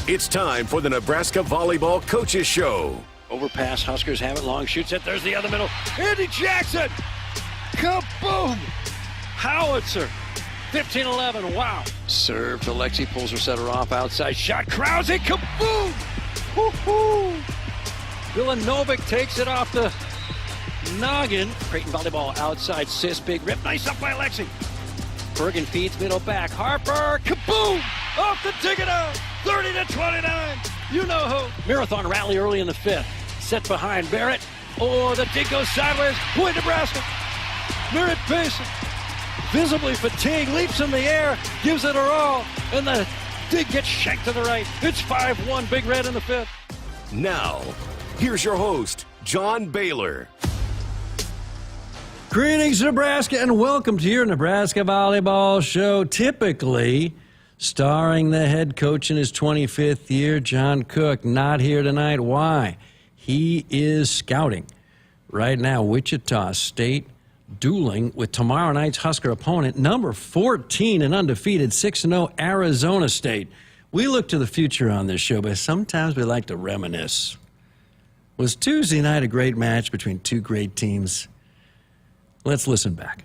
It's time for the Nebraska Volleyball Coaches Show. Overpass, Huskers have it, long shoots it, there's the other middle. Andy Jackson! Kaboom! Howitzer! 15-11, wow. Serve to Lexi, pulls her setter off, outside shot, Krause, kaboom! Woo-hoo! Vilanovic takes it off the noggin. Creighton volleyball outside, Sis, big rip, nice up by Lexi. Bergen feeds middle back, Harper, kaboom! Off the ticket out, 30-29. You know who. Marathon rally early in the fifth. Set behind Barrett. Oh, the dig goes sideways. Point Nebraska. Merritt Payson, visibly fatigued, leaps in the air, gives it her all, and the dig gets shanked to the right. It's 5-1, Big Red in the fifth. Now, here's your host, John Baylor. Greetings, Nebraska, and welcome to your Nebraska Volleyball Show. Typically starring the head coach in his 25th year, John Cook, not here tonight. Why? He is scouting right now. Wichita State dueling with tomorrow night's Husker opponent, number 14 and undefeated, 6-0 Arizona State. We look to the future on this show, but sometimes we like to reminisce. Was Tuesday night a great match between two great teams? Let's listen back.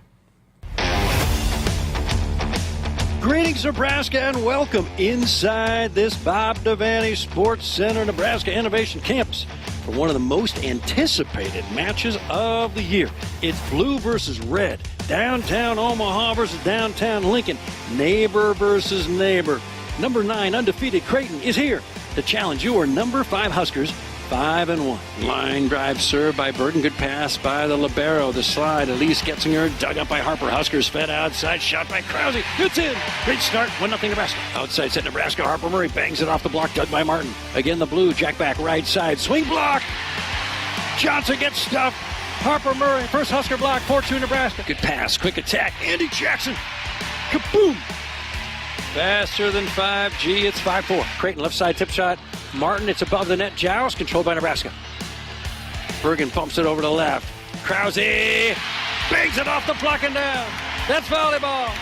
Greetings, Nebraska, and welcome inside this Bob Devaney Sports Center Nebraska Innovation Campus for one of the most anticipated matches of the year. It's blue versus red, downtown Omaha versus downtown Lincoln, neighbor versus neighbor. Number 9 undefeated Creighton is here to challenge your number 5 Huskers, 5-1. Line drive served by Burton. Good pass by the libero. The slide, Elise Getzinger, dug up by Harper. Huskers fed outside. Shot by Krause. It's in. Great start. 1-0 Nebraska. Outside set Nebraska. Harper Murray bangs it off the block. Dug by Martin. Again the blue. Jack back right side. Swing block. Johnson gets stuffed. Harper Murray. First Husker block. 4-2 Nebraska. Good pass. Quick attack. Andy Jackson. Kaboom. Faster than 5G. It's 5-4. Creighton left side tip shot. Martin, it's above the net. Joust, controlled by Nebraska. Bergen pumps it over to left. Krause bangs it off the block and down. That's volleyball.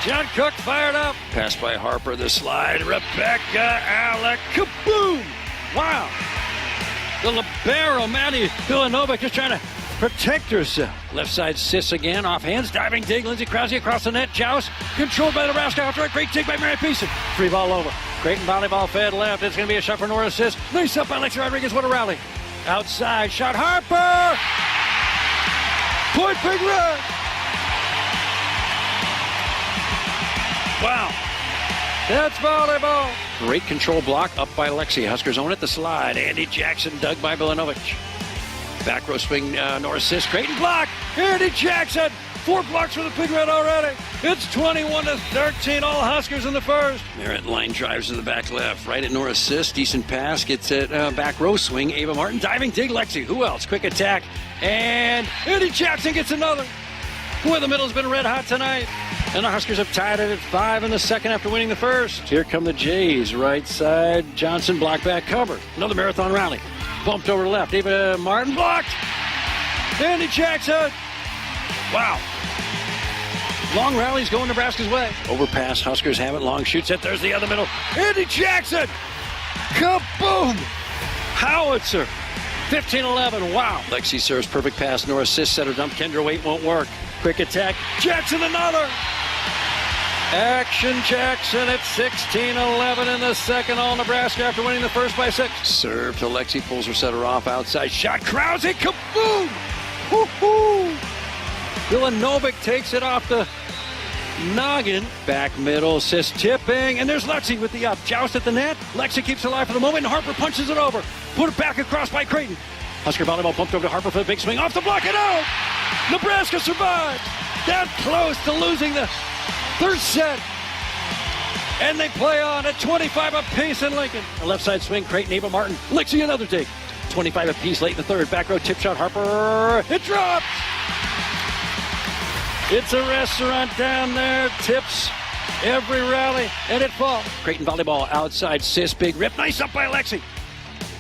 John Cook fired up. Pass by Harper, the slide. Rebecca Alec. Kaboom! Wow. The libero, Maddie Vilanovic, just trying to protect herself. Left side Sis again, off hands, diving dig. Lindsey Krause across the net. Joust, controlled by Nebraska. After a great dig by Mary Peason. Free ball over. Creighton volleyball fed left. It's going to be a shot for Nora Sis. Nice up by Lexi Rodriguez. What a rally. Outside shot. Harper! Point Big Red! Wow. That's volleyball. Great control block up by Lexi. Huskers own it. The slide. Andy Jackson dug by Vilanovic. Back row swing. Nora Sis. Creighton block. Andy Jackson. 4 blocks for the Big Red already. It's 21-13, all Huskers in the first. Merritt line drives to the back left. Right at Nora Sis. Decent pass. Gets it back row swing. Ava Martin diving dig. Lexi. Who else? Quick attack. And Andy Jackson gets another. Boy, the middle's been red hot tonight. And the Huskers have tied it at 5 in the second after winning the first. Here come the Jays. Right side. Johnson block back cover. Another marathon rally. Bumped over to left. Ava Martin blocked. Andy Jackson. Wow. Long rallies going Nebraska's way. Overpass, Huskers have it. Long shoots it. There's the other middle. Andy Jackson. Kaboom. Howitzer. 15-11. Wow. Lexi serves perfect pass. Nora Sis setter dump. Kendra Waite won't work. Quick attack. Jackson another. Action Jackson at 16-11 in the second. All Nebraska after winning the first by 6. Serve to Lexi. Pulls her setter off. Outside shot. Krause. Kaboom. Woo-hoo. Vilanovic takes it off the noggin. Back middle, Sis tipping, and there's Lexi with the up. Joust at the net. Lexi keeps alive for the moment, and Harper punches it over. Put it back across by Creighton. Husker volleyball bumped over to Harper for the big swing. Off the block and out! Nebraska survives. That close to losing the third set. And they play on at 25 apiece in Lincoln. A left side swing, Creighton, Ava Martin. Lexi another dig. 25 apiece late in the third. Back row tip shot, Harper. It drops! It's a restaurant down there, tips every rally, and it falls. Creighton volleyball outside, Sis, big rip, nice up by Lexi.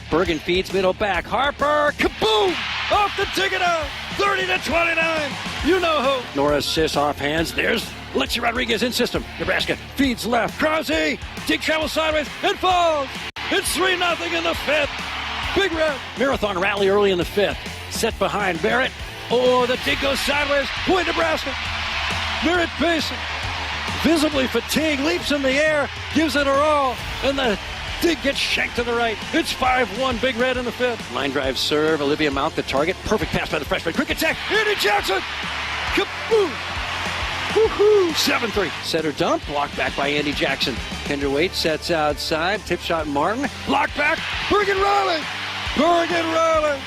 Bergen feeds middle back, Harper, kaboom! Off the ticket out, 30-29. You know who. Nora Sis off hands, there's Lexi Rodriguez in system. Nebraska feeds left, Krause, dig travels sideways, and falls. It's 3-0 in the fifth. Big Red. Marathon rally early in the fifth. Set behind Barrett. Oh, the dig goes sideways. Point Nebraska. Barrett Payson, visibly fatigued, leaps in the air, gives it her all, and the dig gets shanked to the right. It's 5-1, Big Red in the fifth. Line drive serve, Olivia Mount the target. Perfect pass by the freshman. Quick attack, Andy Jackson. Kaboom! Woohoo! 7-3. Setter dump, blocked back by Andy Jackson. Kendra Waite sets outside, tip shot Martin. Blocked back, Bergen Riley. Bergen Riley.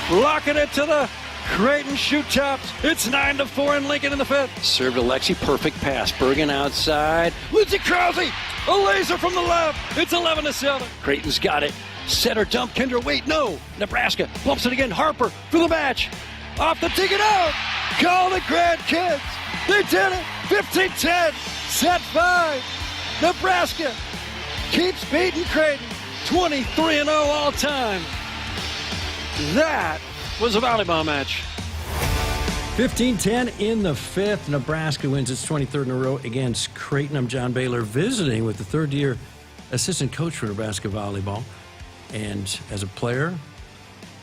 Locking it to the Creighton shoot tops. It's 9-4 in Lincoln in the fifth. Serve to Lexi, perfect pass. Bergen outside. Lindsey Krause, a laser from the left. It's 11-7. Creighton's got it. Setter dump, Kendra Waite, no. Nebraska bumps it again. Harper for the match. Off the ticket out. Call the grandkids. They did it. 15-10. Set 5. Nebraska keeps beating Creighton. 23-0 all time. That was a volleyball match. 15-10 in the fifth. Nebraska wins its 23rd in a row against Creighton. I'm John Baylor, visiting with the third-year assistant coach for Nebraska volleyball. And as a player,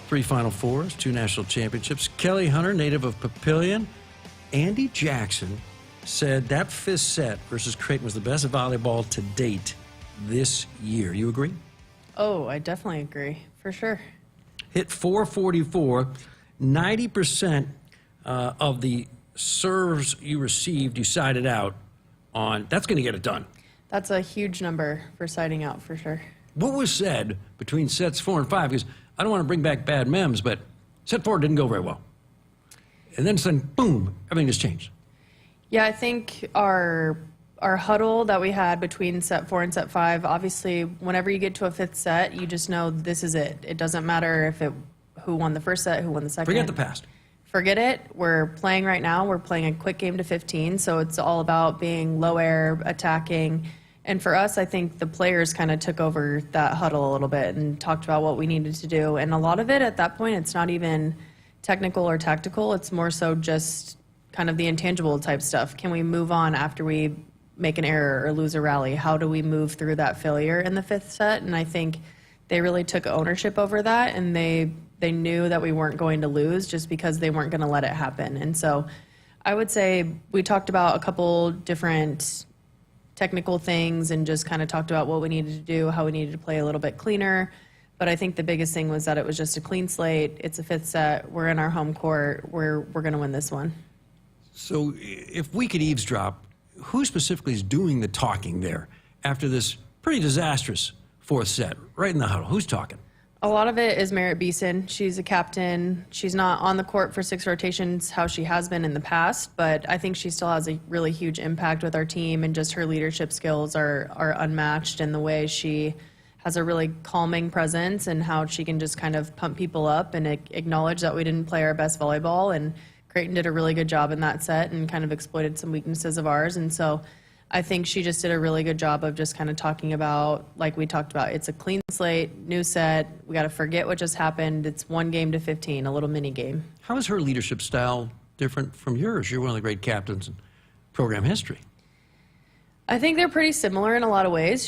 3 Final Fours, 2 national championships. Kelly Hunter, native of Papillion. Andy Jackson said that fifth set versus Creighton was the best volleyball to date this year. You agree? Oh, I definitely agree, for sure. Hit 444, 90% of the serves you received, you sided out on. That's going to get it done. That's a huge number for siding out, for sure. What was said between sets 4 and 5? Because I don't want to bring back bad memes, but set 4 didn't go very well. And then suddenly, boom, everything has changed. Yeah, I think our huddle that we had between set 4 and set 5, obviously, whenever you get to a fifth set, you just know this is it. It doesn't matter who won the first set, who won the second. Forget the past. Forget it. We're playing right now. We're playing a quick game to 15, so it's all about being low air, attacking. And for us, I think the players kind of took over that huddle a little bit and talked about what we needed to do. And a lot of it at that point, it's not even technical or tactical. It's more so just kind of the intangible type stuff. Can we move on after we make an error or lose a rally? How do we move through that failure in the fifth set? And I think they really took ownership over that, and they knew that we weren't going to lose just because they weren't going to let it happen. And so I would say we talked about a couple different technical things and just kind of talked about what we needed to do, how we needed to play a little bit cleaner. But I think the biggest thing was that it was just a clean slate. It's a fifth set. We're in our home court. We're going to win this one. So if we could eavesdrop, who specifically is doing the talking there after this pretty disastrous fourth set, right in the huddle? Who's talking? A lot of it is Merritt Beeson. She's a captain. She's not on the court for 6 rotations, how she has been in the past, but I think she still has a really huge impact with our team, and just her leadership skills are unmatched, and the way she has a really calming presence and how she can just kind of pump people up and acknowledge that we didn't play our best volleyball, and Creighton did a really good job in that set and kind of exploited some weaknesses of ours. And so I think she just did a really good job of just kind of talking about, like we talked about, it's a clean slate, new set. We got to forget what just happened. It's 1 game to 15, a little mini game. How is her leadership style different from yours? You're one of the great captains in program history. I think they're pretty similar in a lot of ways.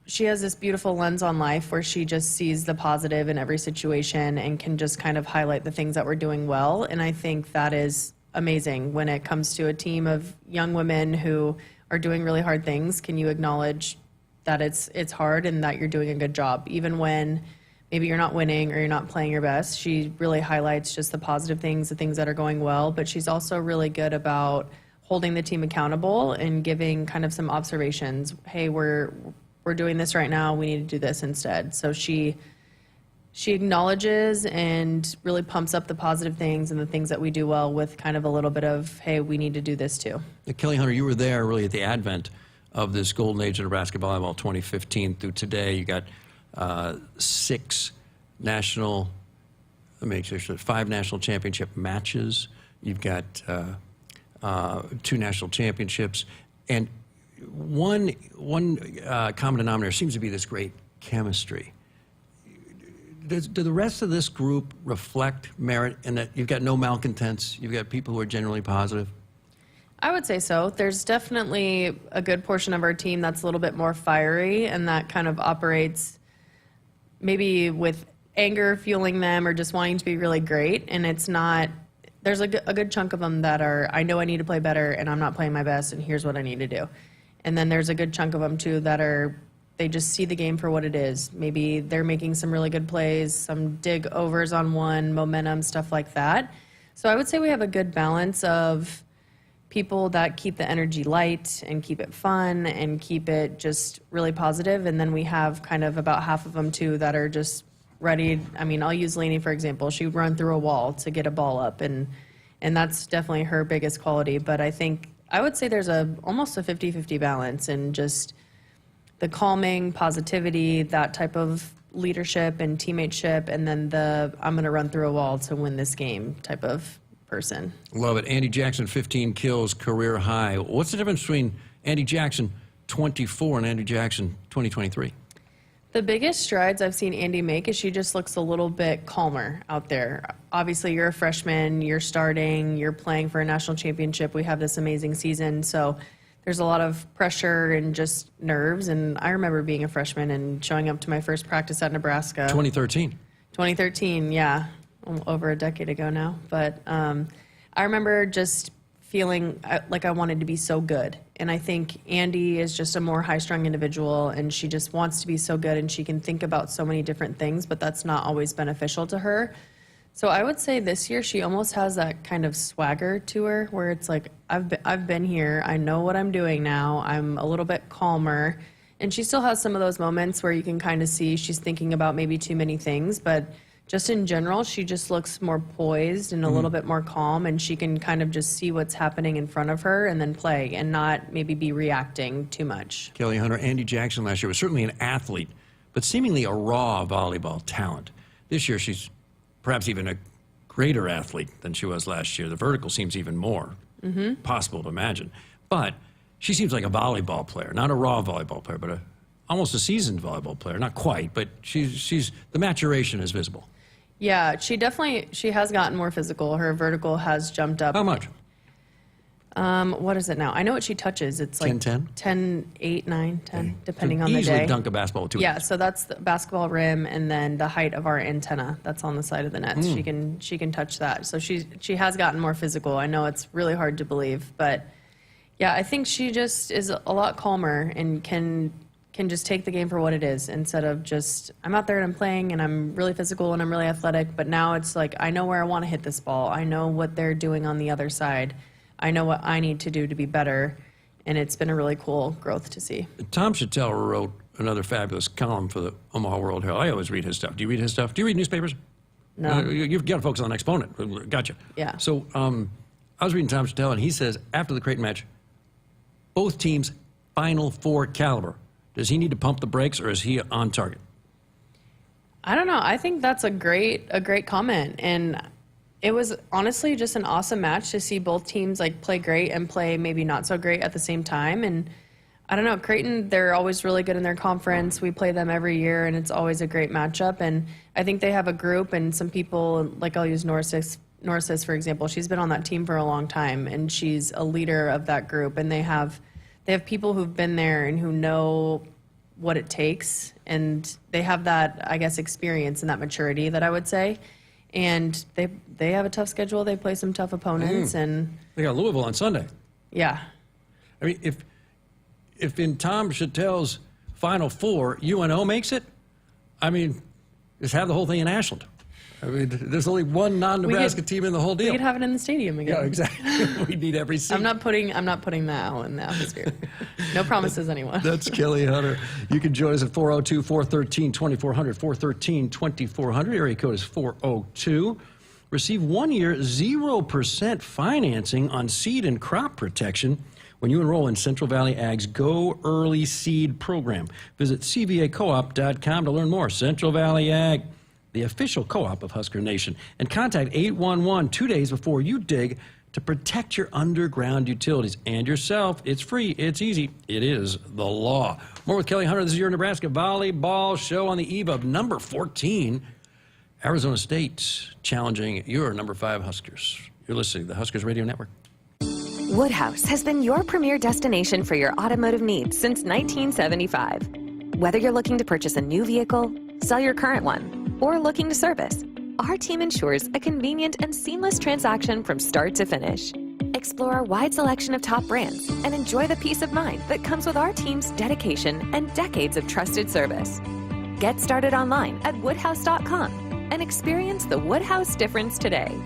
She has this beautiful lens on life where she just sees the positive in every situation and can just kind of highlight the things that we're doing well. And I think that is amazing when it comes to a team of young women who are doing really hard things. Can you acknowledge that it's hard and that you're doing a good job, even when maybe you're not winning or you're not playing your best? She really highlights just the positive things, the things that are going well, but she's also really good about holding the team accountable and giving kind of some observations. Hey, we're doing this right now. We need to do this instead. So she acknowledges and really pumps up the positive things and the things that we do well with kind of a little bit of, hey, we need to do this too. Kelly Hunter, you were there really at the advent of this golden age of Nebraska volleyball, 2015 through today. You got 5 national championship matches. You've got 2 national championships. And one common denominator seems to be this great chemistry. Do the rest of this group reflect merit in that you've got no malcontents, you've got people who are generally positive? I would say so. There's definitely a good portion of our team that's a little bit more fiery, and that kind of operates maybe with anger fueling them or just wanting to be really great. And it's not, there's a good chunk of them that are, I know I need to play better and I'm not playing my best and here's what I need to do. And then there's a good chunk of them too that are, they just see the game for what it is. Maybe they're making some really good plays, some dig overs on one, momentum, stuff like that. So I would say we have a good balance of people that keep the energy light and keep it fun and keep it just really positive. And then we have kind of about half of them too that are just ready. I mean, I'll use Lainey, for example. She would run through a wall to get a ball up, and that's definitely her biggest quality. But I would say there's almost a 50-50 balance in just the calming, positivity, that type of leadership and teammateship, and then I'm going to run through a wall to win this game type of person. Love it. Andy Jackson, 15 kills, career high. What's the difference between Andy Jackson 24 and Andy Jackson 2023? The biggest strides I've seen Andy make is she just looks a little bit calmer out there. Obviously, you're a freshman, you're starting, you're playing for a national championship. We have this amazing season, so there's a lot of pressure and just nerves. And I remember being a freshman and showing up to my first practice at Nebraska. 2013. 2013, yeah. Over a decade ago now. But I remember just feeling like I wanted to be so good. And I think Andy is just a more high-strung individual, and she just wants to be so good, and she can think about so many different things, but that's not always beneficial to her. So I would say this year she almost has that kind of swagger to her, where it's like, I've been here, I know what I'm doing now, I'm a little bit calmer. And she still has some of those moments where you can kind of see she's thinking about maybe too many things, but just in general, she just looks more poised and a little bit more calm, and she can kind of just see what's happening in front of her and then play and not maybe be reacting too much. Kelly Hunter, Andy Jackson last year was certainly an athlete, but seemingly a raw volleyball talent. This year, she's perhaps even a greater athlete than she was last year. The vertical seems even more possible to imagine. But she seems like a volleyball player, not a raw volleyball player, but almost a seasoned volleyball player. Not quite, but she's the maturation is visible. Yeah, she has gotten more physical. Her vertical has jumped up. How much? What is it now? I know what she touches. It's like 10? 10, 8, 9, 10, depending on the day. Easily dunk a basketball with 2 Yeah, hands. so that's the basketball rim, and then the height of our antenna that's on the side of the net. She can touch that. So she has gotten more physical. I know it's really hard to believe, but yeah, I think she just is a lot calmer and can just take the game for what it is, instead of just, I'm out there and I'm playing and I'm really physical and I'm really athletic, but now it's like, I know where I want to hit this ball. I know what they're doing on the other side. I know what I need to do to be better, and it's been a really cool growth to see. Tom Chattel wrote another fabulous column for the Omaha World Herald. I always read his stuff. Do you read his stuff? Do you read newspapers? No. You've got to focus on Exponent. Gotcha. Yeah. So I was reading Tom Chattel, and he says, after the Creighton match, both teams Final Four caliber. Does he need to pump the brakes, or is he on target? I don't know. I think that's a great comment, and it was honestly just an awesome match to see both teams like play great and play maybe not so great at the same time. And I don't know, Creighton, they're always really good in their conference. We play them every year, and it's always a great matchup. And I think they have a group, and some people, like I'll use Norris, for example. She's been on that team for a long time, and she's a leader of that group. And they have people who've been there and who know what it takes, and they have that, I guess, experience and that maturity that I would say. And they have a tough schedule. They play some tough opponents, and They got Louisville on Sunday. yeah. I mean, if in Tom Chattel's Final Four, UNO makes it, I mean, just have the whole thing in Ashland. I mean, there's only one non-Nebraska team in the whole deal. We could have it in the stadium again. Yeah, exactly. We need every seat. I'm not putting that out in the atmosphere. No promises, anyone. That's Kelly Hunter. You can join us at 402-413-2400, 413-2400. Area code is 402. Receive 1 year 0% financing on seed and crop protection when you enroll in Central Valley Ag's Go Early Seed program. Visit cvacoop.com to learn more. Central Valley Ag, the official co-op of Husker Nation. And contact 811 2 days before you dig to protect your underground utilities and yourself. It's free. It's easy. It is the law. More with Kelly Hunter. This is your Nebraska Volleyball show on the eve of number 14. Arizona State challenging your number 5 Huskers. You're listening to the Huskers Radio Network. Woodhouse has been your premier destination for your automotive needs since 1975. Whether you're looking to purchase a new vehicle, sell your current one, or looking to service, our team ensures a convenient and seamless transaction from start to finish. Explore our wide selection of top brands and enjoy the peace of mind that comes with our team's dedication and decades of trusted service. Get started online at woodhouse.com and experience the Woodhouse difference today.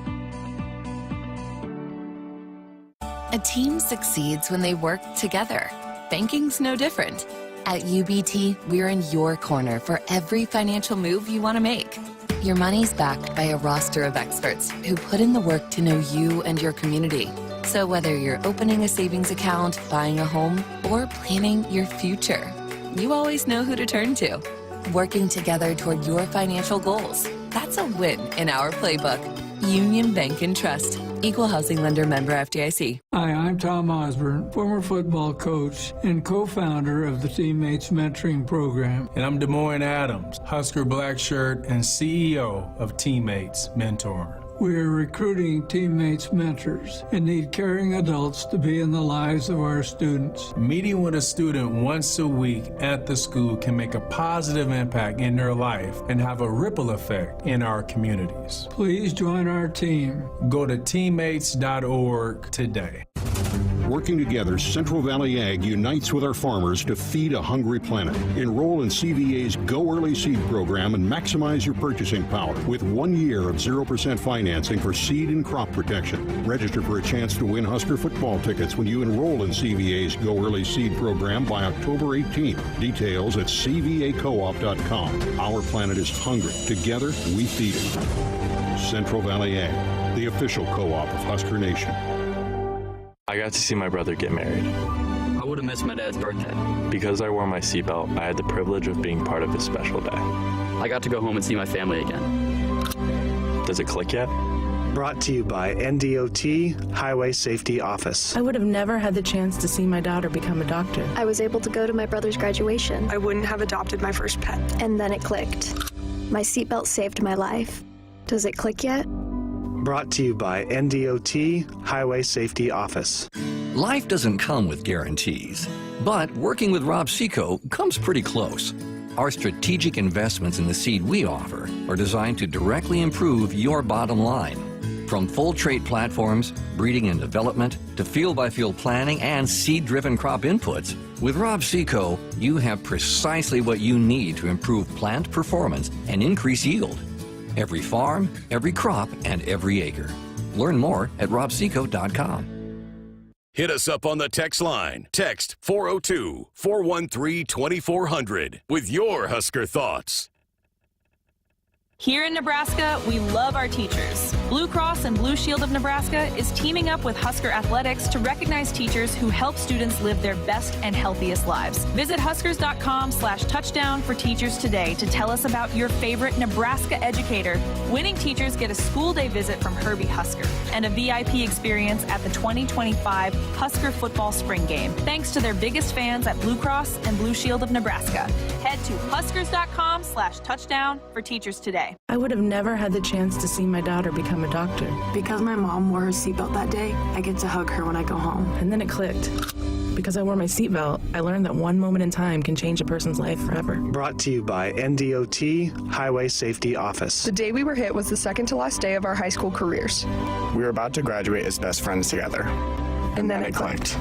A team succeeds when they work together. Banking's no different. At UBT, we're in your corner for every financial move you want to make. Your money's backed by a roster of experts who put in the work to know you and your community. So whether you're opening a savings account, buying a home, or planning your future, you always know who to turn to. Working together toward your financial goals. That's a win in our playbook. Union Bank and Trust. Equal housing lender, member FDIC. Hi, I'm Tom Osborne, former football coach and co-founder of the Teammates Mentoring Program. And I'm Des Moines Adams, Husker Black Shirt and CEO of Teammates Mentoring. We are recruiting Teammates mentors and need caring adults to be in the lives of our students. Meeting with a student once a week at the school can make a positive impact in their life and have a ripple effect in our communities. Please join our team. Go to teammates.org today. Working together, Central Valley Ag unites with our farmers to feed a hungry planet. Enroll in CVA's Go Early Seed program and maximize your purchasing power with 1 year of 0% financing for seed and crop protection. Register for a chance to win Husker football tickets when you enroll in CVA's Go Early Seed program by October 18th. Details at cvacoop.com. Our planet is hungry. Together, we feed it. Central Valley Ag, the official co-op of Husker Nation. I got to see my brother get married. I would have missed my dad's birthday. Because I wore my seatbelt, I had the privilege of being part of his special day. I got to go home and see my family again. Does it click yet? Brought to you by NDOT Highway Safety Office. I would have never had the chance to see my daughter become a doctor. I was able to go to my brother's graduation. I wouldn't have adopted my first pet. And then it clicked. My seatbelt saved my life. Does it click yet? Brought to you by NDOT Highway Safety Office. Life doesn't come with guarantees, but working with Rob Seco comes pretty close. Our strategic investments in the seed we offer are designed to directly improve your bottom line. From full trait platforms, breeding and development, to field-by-field planning and seed-driven crop inputs, with Rob Seco, you have precisely what you need to improve plant performance and increase yield. Every farm, every crop, and every acre. Learn more at robseco.com. Hit us up on the text line. Text 402-413-2400 with your Husker thoughts. Here in Nebraska, we love our teachers. Blue Cross and Blue Shield of Nebraska is teaming up with Husker Athletics to recognize teachers who help students live their best and healthiest lives. Visit huskers.com/touchdown for teachers today to tell us about your favorite Nebraska educator. Winning teachers get a school day visit from Herbie Husker and a VIP experience at the 2025 Husker football spring game. Thanks to their biggest fans at Blue Cross and Blue Shield of Nebraska. Head to huskers.com/touchdown for teachers today. I would have never had the chance to see my daughter become a doctor. Because my mom wore her seatbelt that day, I get to hug her when I go home. And then it clicked. Because I wore my seatbelt, I learned that one moment in time can change a person's life forever. Brought to you by NDOT Highway Safety Office. The day we were hit was the second to last day of our high school careers. We were about to graduate as best friends together. And then it clicked.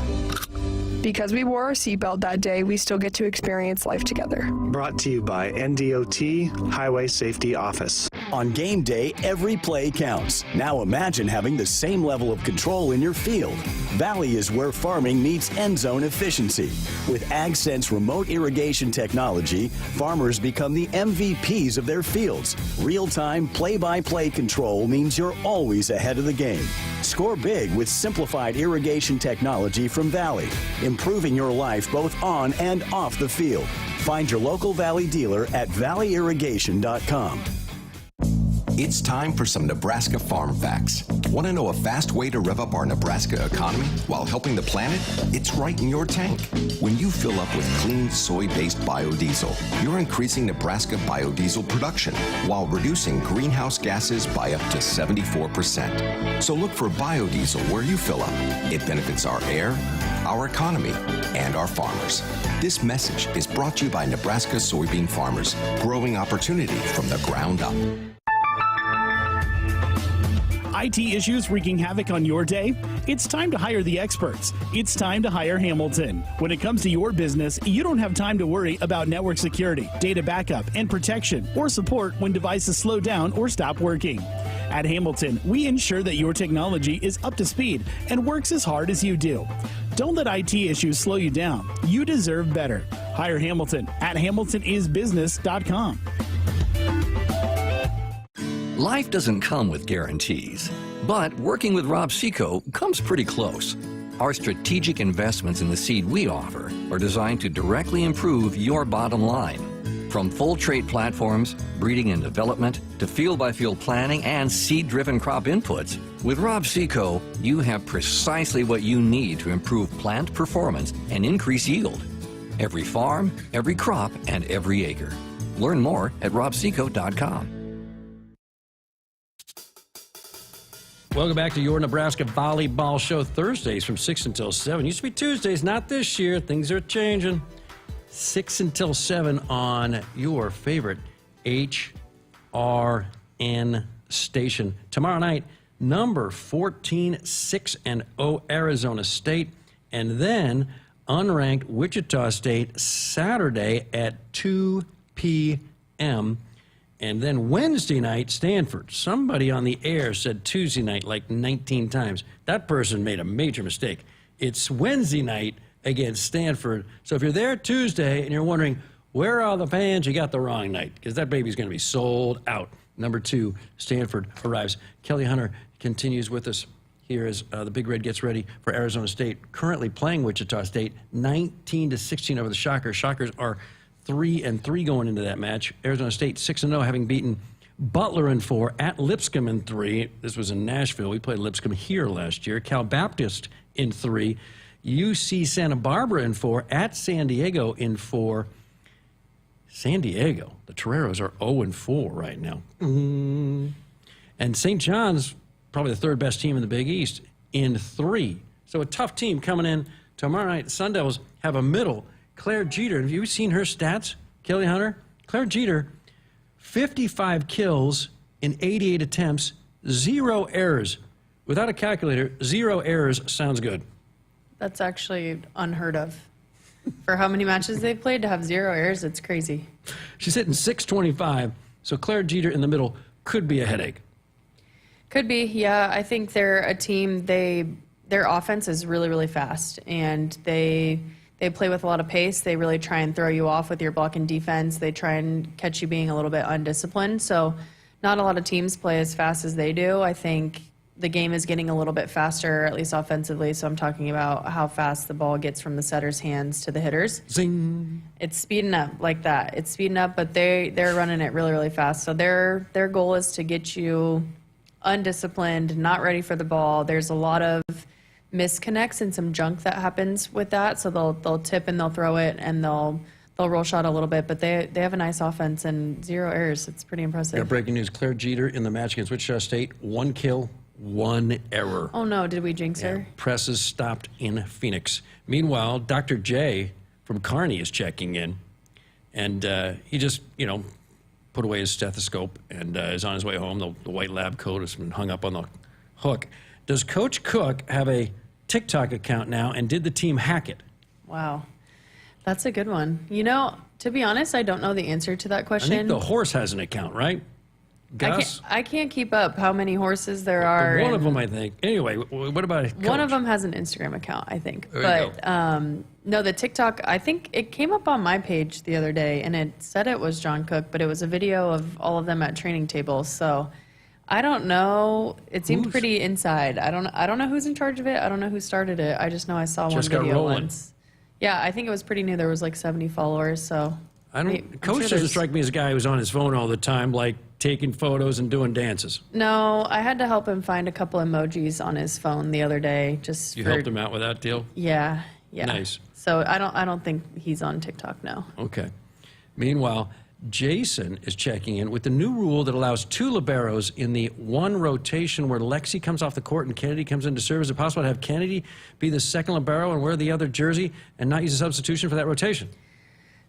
Because we wore our seatbelt that day, we still get to experience life together. Brought to you by NDOT Highway Safety Office. On game day, every play counts. Now imagine having the same level of control in your field. Valley is where farming meets end zone efficiency. With AgSense remote irrigation technology, farmers become the MVPs of their fields. Real-time play-by-play control means you're always ahead of the game. Score big with simplified irrigation technology from Valley, improving your life both on and off the field. Find your local Valley dealer at valleyirrigation.com. It's time for some Nebraska farm facts. Want to know a fast way to rev up our Nebraska economy while helping the planet? It's right in your tank. When you fill up with clean soy-based biodiesel, you're increasing Nebraska biodiesel production while reducing greenhouse gases by up to 74%. So look for biodiesel where you fill up. It benefits our air, our economy, and our farmers. This message is brought to you by Nebraska soybean farmers, growing opportunity from the ground up. IT issues wreaking havoc on your day? It's time to hire the experts. It's time to hire Hamilton. When it comes to your business, you don't have time to worry about network security, data backup, and protection, or support when devices slow down or stop working. At Hamilton, we ensure that your technology is up to speed and works as hard as you do. Don't let IT issues slow you down. You deserve better. Hire Hamilton at hamiltonisbusiness.com. Life doesn't come with guarantees, but working with Rob Seco comes pretty close. Our strategic investments in the seed we offer are designed to directly improve your bottom line. From full trait platforms, breeding and development, to field-by-field planning and seed-driven crop inputs, with Rob Seco, you have precisely what you need to improve plant performance and increase yield. Every farm, every crop, and every acre. Learn more at robseco.com. Welcome back to your Nebraska Volleyball Show, Thursdays from 6 until 7. Used to be Tuesdays, not this year. Things are changing. 6 until 7 on your favorite HRN station. Tomorrow night, number 14, 6-0 Arizona State. And then unranked Wichita State Saturday at 2 p.m. And then Wednesday night, Stanford. Somebody on the air said Tuesday night like 19 times. That person made a major mistake. It's Wednesday night against Stanford. So if you're there Tuesday and you're wondering, where are all the fans? You got the wrong night, because that baby's going to be sold out. Number 2, Stanford arrives. Kelly Hunter continues with us here as the Big Red gets ready for Arizona State. Currently playing Wichita State, 19-16 over the Shockers. Shockers are 3-3 going into that match. Arizona State 6-0, having beaten Butler in 4, at Lipscomb in 3. This was in Nashville. We played Lipscomb here last year. Cal Baptist in 3. UC Santa Barbara in 4, at San Diego in 4. San Diego, the Toreros are 0-4 right now. And St. John's, probably the third best team in the Big East, in 3. So a tough team coming in tomorrow night. Sun Devils have a middle. Claire Jeter, have you seen her stats, Kelly Hunter? Claire Jeter, 55 kills in 88 attempts, 0 errors. Without a calculator, 0 errors sounds good. That's actually unheard of. For how many matches they've played, to have 0 errors, it's crazy. She's hitting .625, so Claire Jeter in the middle could be a headache. Could be, yeah. I think they're a team, their offense is really, really fast, and they play with a lot of pace. They really try and throw you off with your block and defense. They try and catch you being a little bit undisciplined. So not a lot of teams play as fast as they do. I think the game is getting a little bit faster, at least offensively. So I'm talking about how fast the ball gets from the setter's hands to the hitters. Zing. It's speeding up like that. It's speeding up, but they're running it really, really fast. So their goal is to get you undisciplined, not ready for the ball. There's a lot of misconnects and some junk that happens with that. So they'll tip and they'll throw it and they'll roll shot a little bit, but they have a nice offense and 0 errors. It's pretty impressive. Got breaking news. Claire Jeter in the match against Wichita State, 1 kill, 1 error. Oh no, did we jinx her? Presses stopped in Phoenix. Meanwhile, Dr. J from Kearney is checking in, and he just, put away his stethoscope and is on his way home. The white lab coat has been hung up on the hook. Does Coach Cook have a TikTok account now, and did the team hack it? Wow. That's a good one. To be honest, I don't know the answer to that question. I think the horse has an account, right? Gus? I can't keep up how many horses there are. One of them, I think. Anyway, what about Coach? One of them has an Instagram account, I think. There you go. No, the TikTok, I think it came up on my page the other day, and it said it was John Cook, but it was a video of all of them at training tables. So I don't know. It seemed pretty inside. I don't know who's in charge of it. I don't know who started it. I just know I saw one video once. Yeah, I think it was pretty new. There was like 70 followers. So Coach doesn't strike me as a guy who's on his phone all the time, like taking photos and doing dances. No, I had to help him find a couple emojis on his phone the other day. You helped him out with that deal? Yeah. Nice. So I don't think he's on TikTok now. Okay. Meanwhile, Jason is checking in with the new rule that allows 2 liberos in the one rotation where Lexi comes off the court and Kennedy comes into serve. Is it possible to have Kennedy be the second libero and wear the other jersey and not use a substitution for that rotation?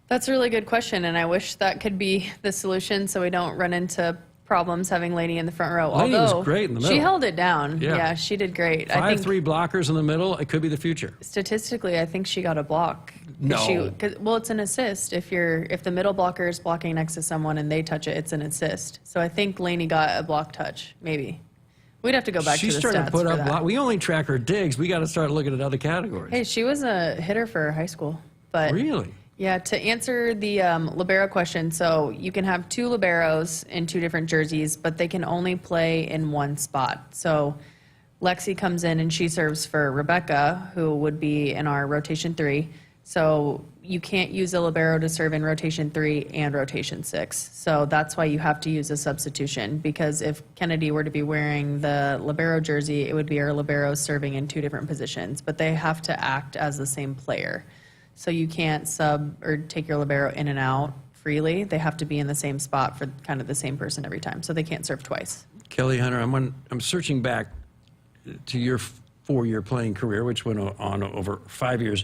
That's a really good question, and I wish that could be the solution so we don't run into problems having Lainey in the front row. Lainey was great in the middle. She held it down. Yeah. Yeah, she did great. 5-3 blockers in the middle. It could be the future. Statistically, I think she got a block. No. Well, it's an assist. If the middle blocker is blocking next to someone and they touch it, it's an assist. So I think Lainey got a block touch, maybe. We'd have to go back to the stats. She's starting to put for up that. block. We only track her digs. We got to start looking at other categories. Hey, she was a hitter for high school. But really? Yeah, to answer the libero question, so you can have 2 liberos in 2 different jerseys, but they can only play in one spot. So Lexi comes in and she serves for Rebecca, who would be in our rotation 3. So you can't use a libero to serve in rotation 3 and rotation 6. So that's why you have to use a substitution, because if Kennedy were to be wearing the libero jersey, it would be our liberos serving in 2 different positions, but they have to act as the same player. So you can't sub or take your libero in and out freely. They have to be in the same spot for kind of the same person every time. So they can't serve twice. Kelly Hunter, I'm searching back to your 4-year playing career, which went on over 5 years,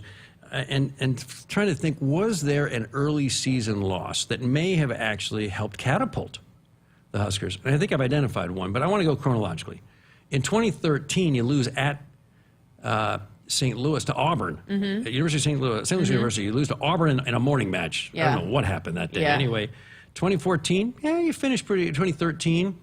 and trying to think, was there an early season loss that may have actually helped catapult the Huskers? And I think I've identified one, but I want to go chronologically. In 2013, you lose at St. Louis to Auburn. At University of St. Louis University, you lose to Auburn in a morning match. Yeah. I don't know what happened that day. Yeah. Anyway, 2014, you finished pretty. 2013,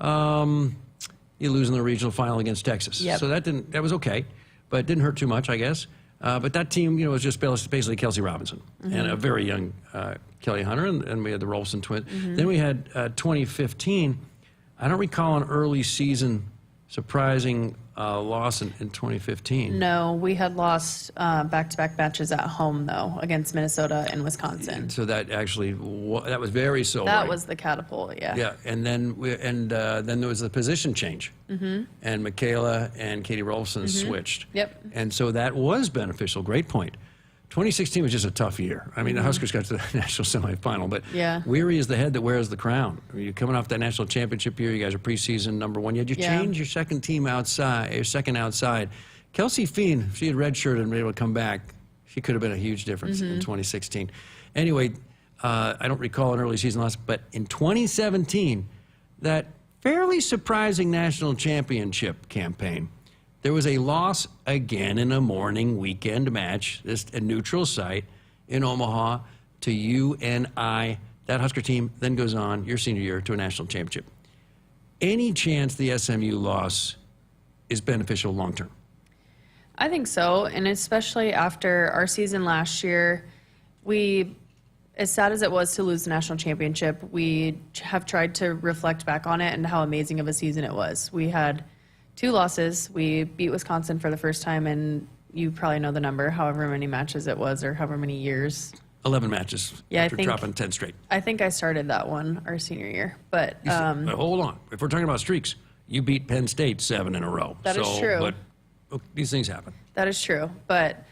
you lose in the regional final against Texas. Yep. So that was okay, but it didn't hurt too much, I guess. But that team, was just basically Kelsey Robinson and a very young Kelly Hunter, and we had the Rolfson twins. Then we had 2015. I don't recall an early season surprising loss in 2015. No, we had lost back-to-back matches at home, though, against Minnesota and Wisconsin. So that actually, that was very sobering. That was the catapult, yeah. Yeah, and then then there was the position change. And Michaela and Katie Rolfson switched. Yep. And so that was beneficial. Great point. 2016 was just a tough year. I mean, the Huskers got to the national semifinal, but weary is the head that wears the crown. I mean, you're coming off that national championship year. You guys are preseason #1. You had change your second team outside, your second outside. Kelsey Fien, if she had redshirted and been able to come back, she could have been a huge difference in 2016. Anyway, I don't recall an early season loss, but in 2017, that fairly surprising national championship campaign, there was a loss again in a morning weekend match, a neutral site in Omaha to UNI. That Husker team then goes on, your senior year, to a national championship. Any chance the SMU loss is beneficial long term? I think so, and especially after our season last year, as sad as it was to lose the national championship, we have tried to reflect back on it and how amazing of a season it was. We had 2 losses. We beat Wisconsin for the first time, and you probably know the number, however many matches it was or however many years. 11 matches after dropping 10 straight. I think I started that one our senior year. But hold on. If we're talking about streaks, you beat Penn State 7 in a row. That is true. But these things happen. That is true. But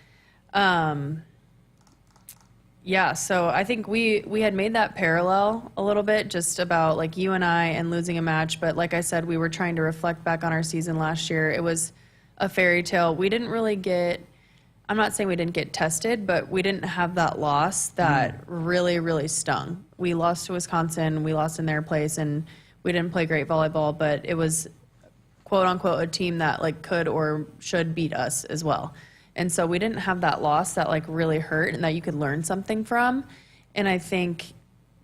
yeah, so I think we had made that parallel a little bit, just about like UNI and losing a match. But like I said, we were trying to reflect back on our season last year. It was a fairy tale. We didn't really get, I'm not saying we didn't get tested, but we didn't have that loss that really, really stung. We lost to Wisconsin. We lost in their place, and we didn't play great volleyball, but it was, quote unquote, a team that like could or should beat us as well. And so we didn't have that loss that like really hurt and that you could learn something from. And I think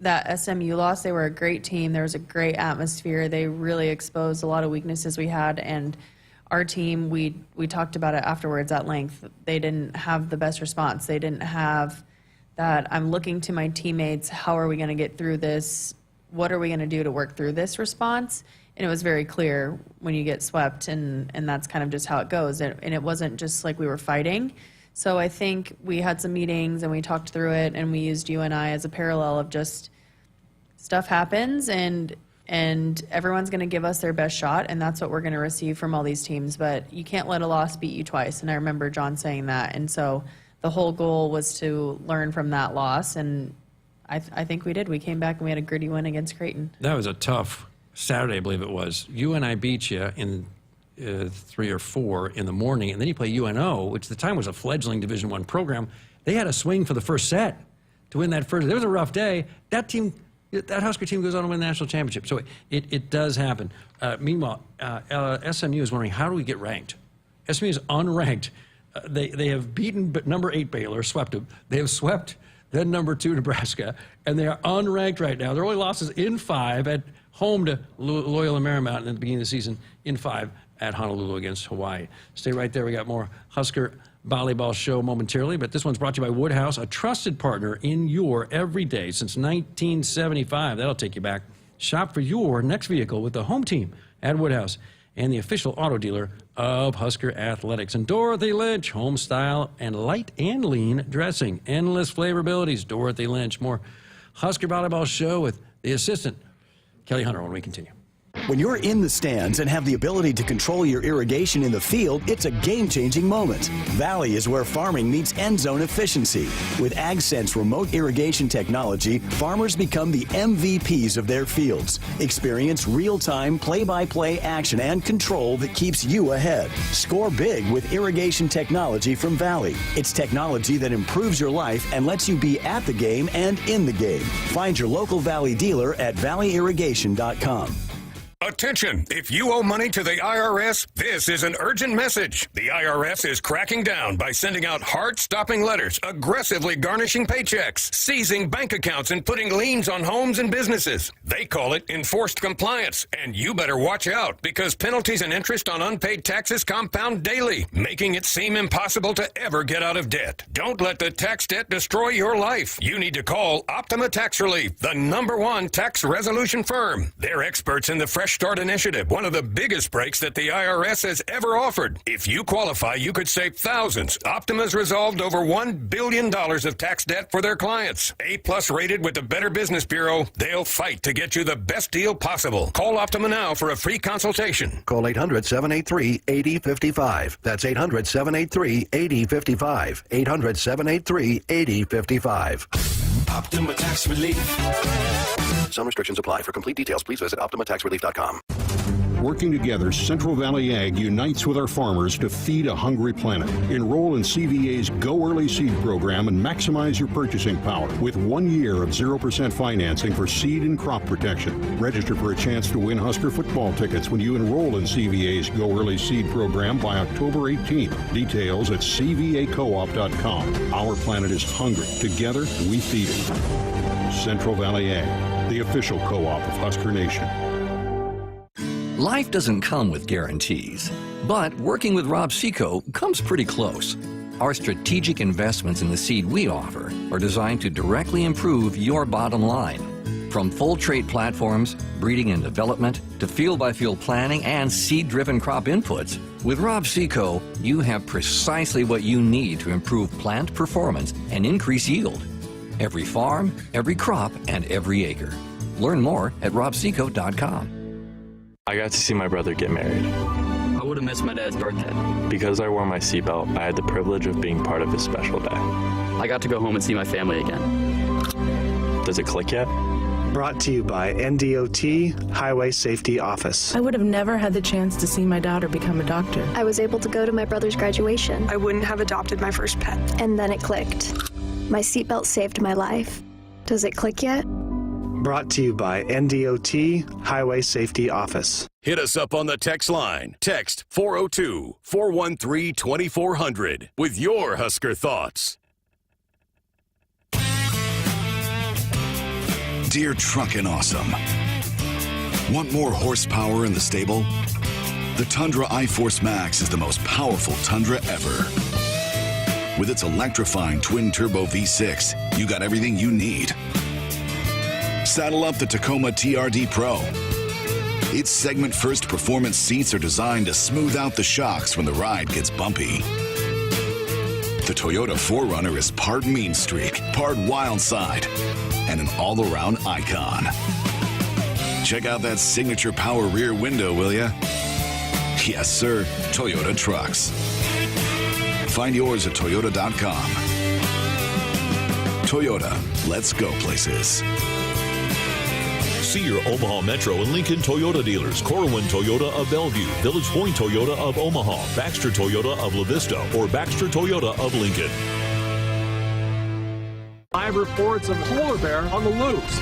that SMU loss, they were a great team. There was a great atmosphere. They really exposed a lot of weaknesses we had. And our team, we talked about it afterwards at length. They didn't have the best response. They didn't have that, I'm looking to my teammates, how are we going to get through this? What are we going to do to work through this response? And it was very clear when you get swept, and that's kind of just how it goes. And it wasn't just like we were fighting. So I think we had some meetings and we talked through it, and we used UNI as a parallel of just stuff happens, and and everyone's going to give us their best shot, and that's what we're going to receive from all these teams. But you can't let a loss beat you twice, and I remember John saying that. And so the whole goal was to learn from that loss, and I think we did. We came back and we had a gritty win against Creighton. That was a tough Saturday, I believe it was. UNI beat you in 3 or 4 in the morning, and then you play UNO, which at the time was a fledgling Division I program. They had a swing for the first set to win that first. It was a rough day. That Husker team goes on to win the national championship. So it does happen. Meanwhile, SMU is wondering, how do we get ranked? SMU is unranked. They have beaten number 8 Baylor, swept them. They have swept then number 2 Nebraska, and they are unranked right now. Their only losses in 5 at home to Loyola Marymount at the beginning of the season, in 5 at Honolulu against Hawaii. Stay right there. We got more Husker volleyball show momentarily, but this one's brought to you by Woodhouse, a trusted partner in your everyday since 1975. That'll take you back. Shop for your next vehicle with the home team at Woodhouse and the official auto dealer of Husker Athletics. And Dorothy Lynch, home style and light and lean dressing. Endless flavor abilities. Dorothy Lynch. More Husker volleyball show with the assistant, Kelly Hunter, when we continue. When you're in the stands and have the ability to control your irrigation in the field, it's a game-changing moment. Valley is where farming meets end zone efficiency. With AgSense remote irrigation technology, farmers become the MVPs of their fields. Experience real-time, play-by-play action and control that keeps you ahead. Score big with irrigation technology from Valley. It's technology that improves your life and lets you be at the game and in the game. Find your local Valley dealer at valleyirrigation.com. Attention! If you owe money to the IRS, this is an urgent message. The IRS is cracking down by sending out heart-stopping letters, aggressively garnishing paychecks, seizing bank accounts, and putting liens on homes and businesses. They call it enforced compliance, and you better watch out because penalties and interest on unpaid taxes compound daily, making it seem impossible to ever get out of debt. Don't let the tax debt destroy your life. You need to call Optima Tax Relief, the #1 tax resolution firm. They're experts in the Fresh Start Initiative, one of the biggest breaks that the IRS has ever offered. If you qualify, you could save thousands. Optima's resolved over $1 billion of tax debt for their clients. A+ rated with the Better Business Bureau, they'll fight to get you the best deal possible. Call Optima now for a free consultation. Call 800-783-8055. That's 800-783-8055. 800-783-8055. Optima Tax Relief. Some restrictions apply. For complete details, please visit OptimaTaxRelief.com. Working together, Central Valley Ag unites with our farmers to feed a hungry planet. Enroll in CVA's Go Early Seed program and maximize your purchasing power with 1 year of 0% financing for seed and crop protection. Register for a chance to win Husker football tickets when you enroll in CVA's Go Early Seed program by October 18th. Details at cvacoop.com. Our planet is hungry. Together, we feed it. Central Valley Ag, the official co-op of Husker Nation. Life doesn't come with guarantees, but working with Rob Seco comes pretty close. Our strategic investments in the seed we offer are designed to directly improve your bottom line. From full trait platforms, breeding and development, to field-by-field planning and seed-driven crop inputs, with Rob Seco, you have precisely what you need to improve plant performance and increase yield. Every farm, every crop, and every acre. Learn more at robseco.com. I got to see my brother get married. I would have missed my dad's birthday. Because I wore my seatbelt, I had the privilege of being part of his special day. I got to go home and see my family again. Does it click yet? Brought to you by NDOT Highway Safety Office. I would have never had the chance to see my daughter become a doctor. I was able to go to my brother's graduation. I wouldn't have adopted my first pet. And then it clicked. My seatbelt saved my life. Does it click yet? Brought to you by NDOT Highway Safety Office. Hit us up on the text line. Text 402-413-2400 with your Husker thoughts. Dear Truckin' Awesome. Want more horsepower in the stable? The Tundra iForce Max is the most powerful Tundra ever. With its electrifying twin-turbo V6, you got everything you need. Saddle up the Tacoma TRD Pro. Its segment-first performance seats are designed to smooth out the shocks when the ride gets bumpy. The Toyota 4Runner is part mean streak, part wild side, and an all-around icon. Check out that signature power rear window, will ya? Yes, sir. Toyota trucks. Find yours at Toyota.com. Toyota, let's go places. See your Omaha Metro and Lincoln Toyota dealers. Corwin Toyota of Bellevue, Village Point Toyota of Omaha, Baxter Toyota of La Vista, or Baxter Toyota of Lincoln. Live reports of polar bear on the loose.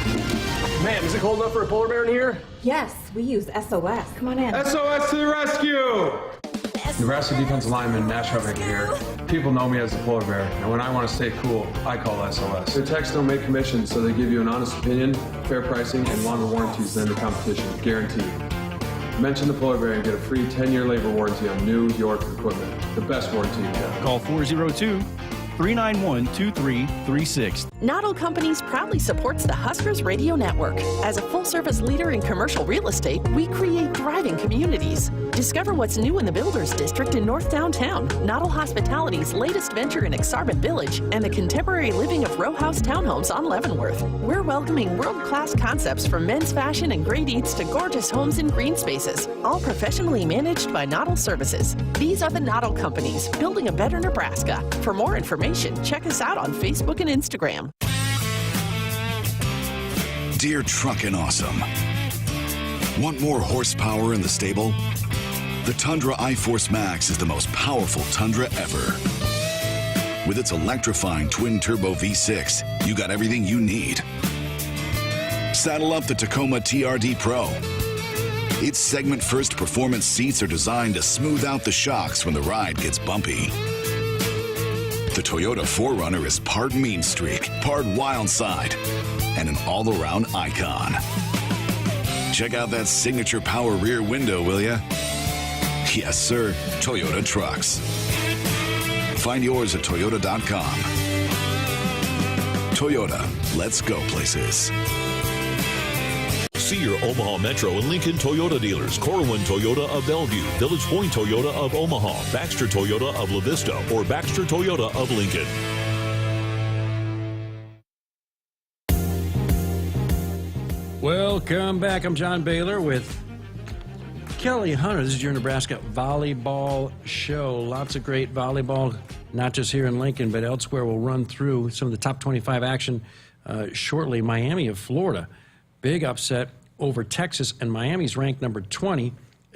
Man, is it cold enough for a polar bear in here? Yes, we use SOS. Come on in. SOS to the rescue! Nebraska defensive lineman Nash Hubbeck here. People know me as the polar bear, and when I want to stay cool, I call SOS. Their techs don't make commissions, so they give you an honest opinion, fair pricing, and longer warranties than the competition, guaranteed. Mention the polar bear and get a free 10-year labor warranty on new York equipment. The best warranty you have. Call 402-391-2336. Noddle Companies proudly supports the Huskers Radio Network. As a full-service leader in commercial real estate, we create thriving communities. Discover what's new in the Builders District in North Downtown, Noddle Hospitality's latest venture in Exarban Village, and the contemporary living of row house townhomes on Leavenworth. We're welcoming world-class concepts from men's fashion and great eats to gorgeous homes and green spaces, all professionally managed by Noddle Services. These are the Noddle Companies, building a better Nebraska. For more information, check us out on Facebook and Instagram. Dear Truckin' Awesome. Want more horsepower in the stable? The Tundra iForce Max is the most powerful Tundra ever. With its electrifying twin-turbo V6, you got everything you need. Saddle up the Tacoma TRD Pro. Its segment-first performance seats are designed to smooth out the shocks when the ride gets bumpy. The Toyota 4Runner is part mean streak, part wild side, and an all-around icon. Check out that signature power rear window, will ya? Yes, sir. Toyota trucks. Find yours at Toyota.com. Toyota, let's go places. See your Omaha Metro and Lincoln Toyota dealers. Corwin Toyota of Bellevue, Village Point Toyota of Omaha, Baxter Toyota of La Vista, or Baxter Toyota of Lincoln. Welcome back. I'm John Baylor with Kelly Hunter. This is your Nebraska Volleyball Show. Lots of great volleyball, not just here in Lincoln, but elsewhere. We'll run through some of the top 25 action shortly. Miami of Florida. Big upset over Texas, and Miami's ranked number 20.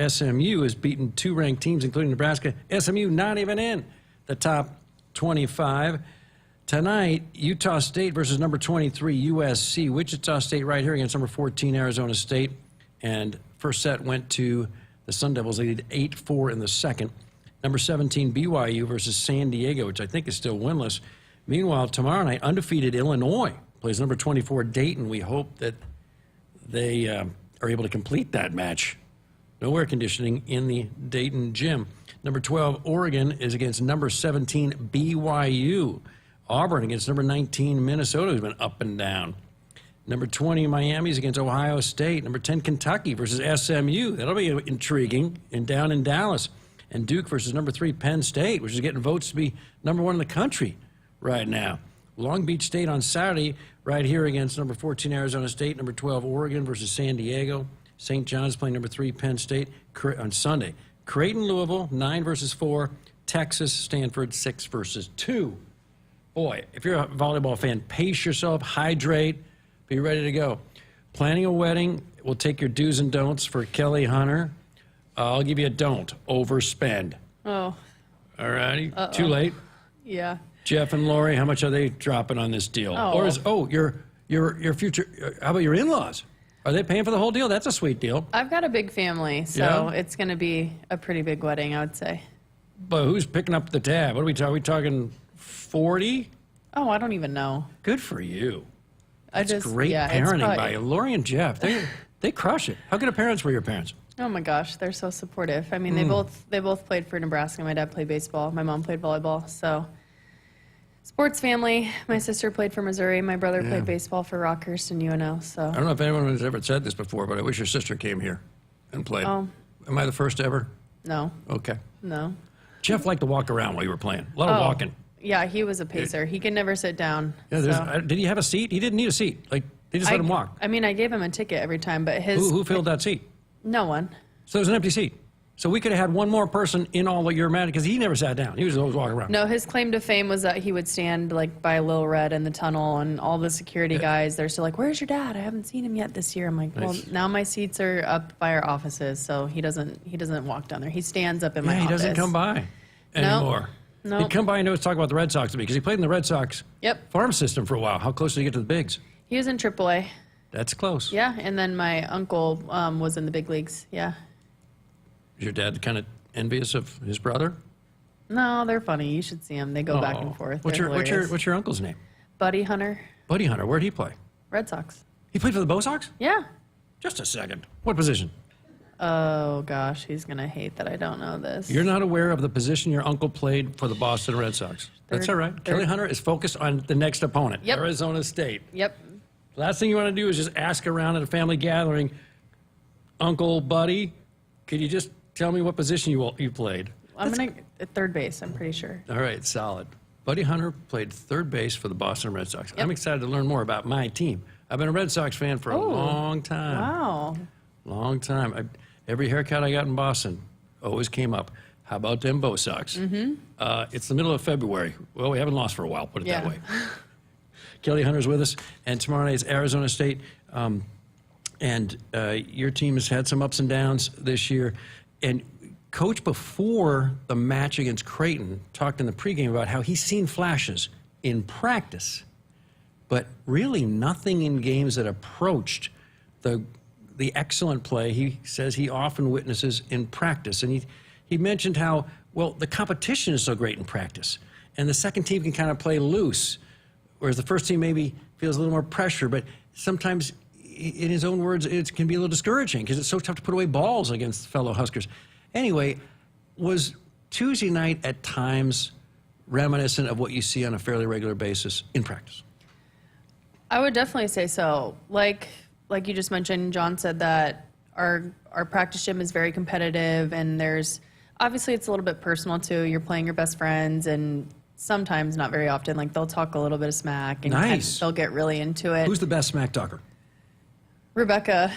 SMU has beaten two ranked teams, including Nebraska. SMU not even in the top 25. Tonight, Utah State versus number 23, USC. Wichita State right here against number 14, Arizona State. And first set went to the Sun Devils. They lead 8-4 in the second. Number 17, BYU versus San Diego, which I think is still winless. Meanwhile, tomorrow night, undefeated Illinois plays number 24, Dayton. We hope that they are able to complete that match. No air conditioning in the Dayton gym. Number 12, Oregon is against number 17, BYU. Auburn against number 19, Minnesota, who's been up and down. Number 20, Miami is against Ohio State. Number 10, Kentucky versus SMU. That'll be intriguing. And down in Dallas. And Duke versus number 3, Penn State, which is getting votes to be number 1 in the country right now. Long Beach State on Saturday, right here against number 14, Arizona State. Number 12, Oregon versus San Diego. St. John's playing number 3, Penn State on Sunday. Creighton, Louisville, 9 versus 4. Texas, Stanford, 6 versus 2. Boy, if you're a volleyball fan, pace yourself, hydrate, be ready to go. Planning a wedding, we'll take your do's and don'ts for Kelly Hunter. I'll give you a don't. Overspend. Oh. All righty. Too late? Yeah. Jeff and Lori, how much are they dropping on this deal? Oh. Or is, your future, how about your in-laws? Are they paying for the whole deal? That's a sweet deal. I've got a big family, so it's going to be a pretty big wedding, I would say. But who's picking up the tab? What are we talking? Are we talking 40? Oh, I don't even know. Good for you. That's great parenting by you. Lori and Jeff. They crush it. How good of parents were your parents? Oh my gosh, they're so supportive. I mean, they both played for Nebraska. My dad played baseball. My mom played volleyball. So, sports family. My sister played for Missouri. My brother played baseball for Rockhurst and UNO. So I don't know if anyone has ever said this before, but I wish your sister came here and played. Oh. Am I the first ever? No. Okay. No. Jeff liked to walk around while you were playing. A lot of walking. Yeah, he was a pacer. He could never sit down. Yeah, did he have a seat? He didn't need a seat. Like, He just let him walk. I mean, I gave him a ticket every time, but his... Who filled that seat? No one. So there's an empty seat. So we could have had one more person in all of your match because he never sat down. He was always walking around. No, his claim to fame was that he would stand like by Lil Red in the tunnel, and all the security guys, they're still like, "Where's your dad? I haven't seen him yet this year." I'm like, "Well, now my seats are up by our offices, so he doesn't walk down there. He stands up in my office." He doesn't come by anymore. No. He'd come by and always talk about the Red Sox to me because he played in the Red Sox farm system for a while. How close did he get to the bigs? He was in AAA. That's close. Yeah, and then my uncle was in the big leagues. Yeah. Is your dad kind of envious of his brother? No, they're funny. You should see them. They go back and forth. What's your uncle's name? Buddy Hunter. Buddy Hunter. Where'd he play? Red Sox. He played for the Bo Sox? Yeah. Just a second. What position? Oh, gosh. He's going to hate that I don't know this. You're not aware of the position your uncle played for the Boston Red Sox. That's all right. Kelly Hunter is focused on the next opponent, Arizona State. Yep. Last thing you want to do is just ask around at a family gathering, Uncle Buddy, could you just tell me what position you played? I'm going to third base, I'm pretty sure. All right, solid. Buddy Hunter played third base for the Boston Red Sox. I'm excited to learn more about my team. I've been a Red Sox fan for a long time. Wow. Long time. Every haircut I got in Boston always came up. How about them Bo Sox? Mm-hmm. It's the middle of February. Well, we haven't lost for a while, put it that way. Kelly Hunter's with us, and tomorrow night is Arizona State. And your team has had some ups and downs this year. And Coach, before the match against Creighton, talked in the pregame about how he's seen flashes in practice, but really nothing in games that approached the excellent play he says he often witnesses in practice. And he mentioned how, well, the competition is so great in practice, and the second team can kind of play loose, whereas the first team maybe feels a little more pressure, but sometimes, in his own words, it can be a little discouraging because it's so tough to put away balls against fellow Huskers. Anyway, was Tuesday night at times reminiscent of what you see on a fairly regular basis in practice? I would definitely say so. Like you just mentioned, John said that our practice gym is very competitive, and there's obviously it's a little bit personal too. You're playing your best friends, and sometimes, not very often, like they'll talk a little bit of smack, and they'll get really into it. Who's the best smack talker? Rebecca,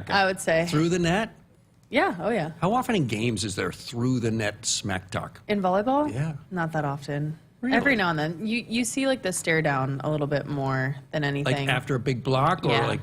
I would say. Through the net? Yeah, oh yeah. How often in games is there through the net smack talk? In volleyball? Yeah. Not that often. Really? Every now and then. You see like the stare down a little bit more than anything. Like after a big block, or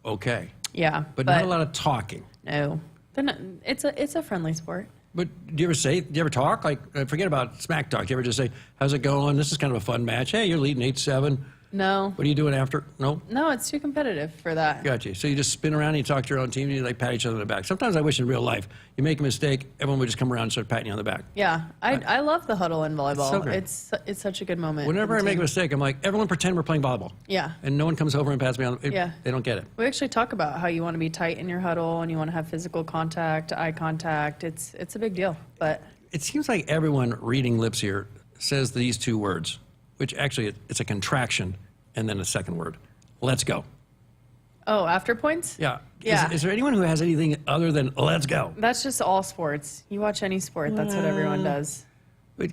okay. Yeah. But not a lot of talking. No. It's a friendly sport. But do you ever talk? Like, forget about smack talk. Do you ever just say, how's it going? This is kind of a fun match. Hey, you're leading 8-7. No. What are you doing after? No? No, it's too competitive for that. Gotcha. So you just spin around and you talk to your own team and you pat each other on the back. Sometimes I wish in real life you make a mistake, everyone would just come around and start patting you on the back. Yeah. I love the huddle in volleyball. So great. It's such a good moment. Whenever I make a mistake, I'm like, everyone pretend we're playing volleyball. Yeah. And no one comes over and pats me on the Yeah. They don't get it. We actually talk about how you want to be tight in your huddle and you want to have physical contact, eye contact. It's a big deal. But it seems like everyone reading lips here says these two words, which actually it's a contraction and then a second word. Let's go. Oh, after points? Yeah. Yeah. Is there anyone who has anything other than let's go? That's just all sports. You watch any sport, that's what everyone does. But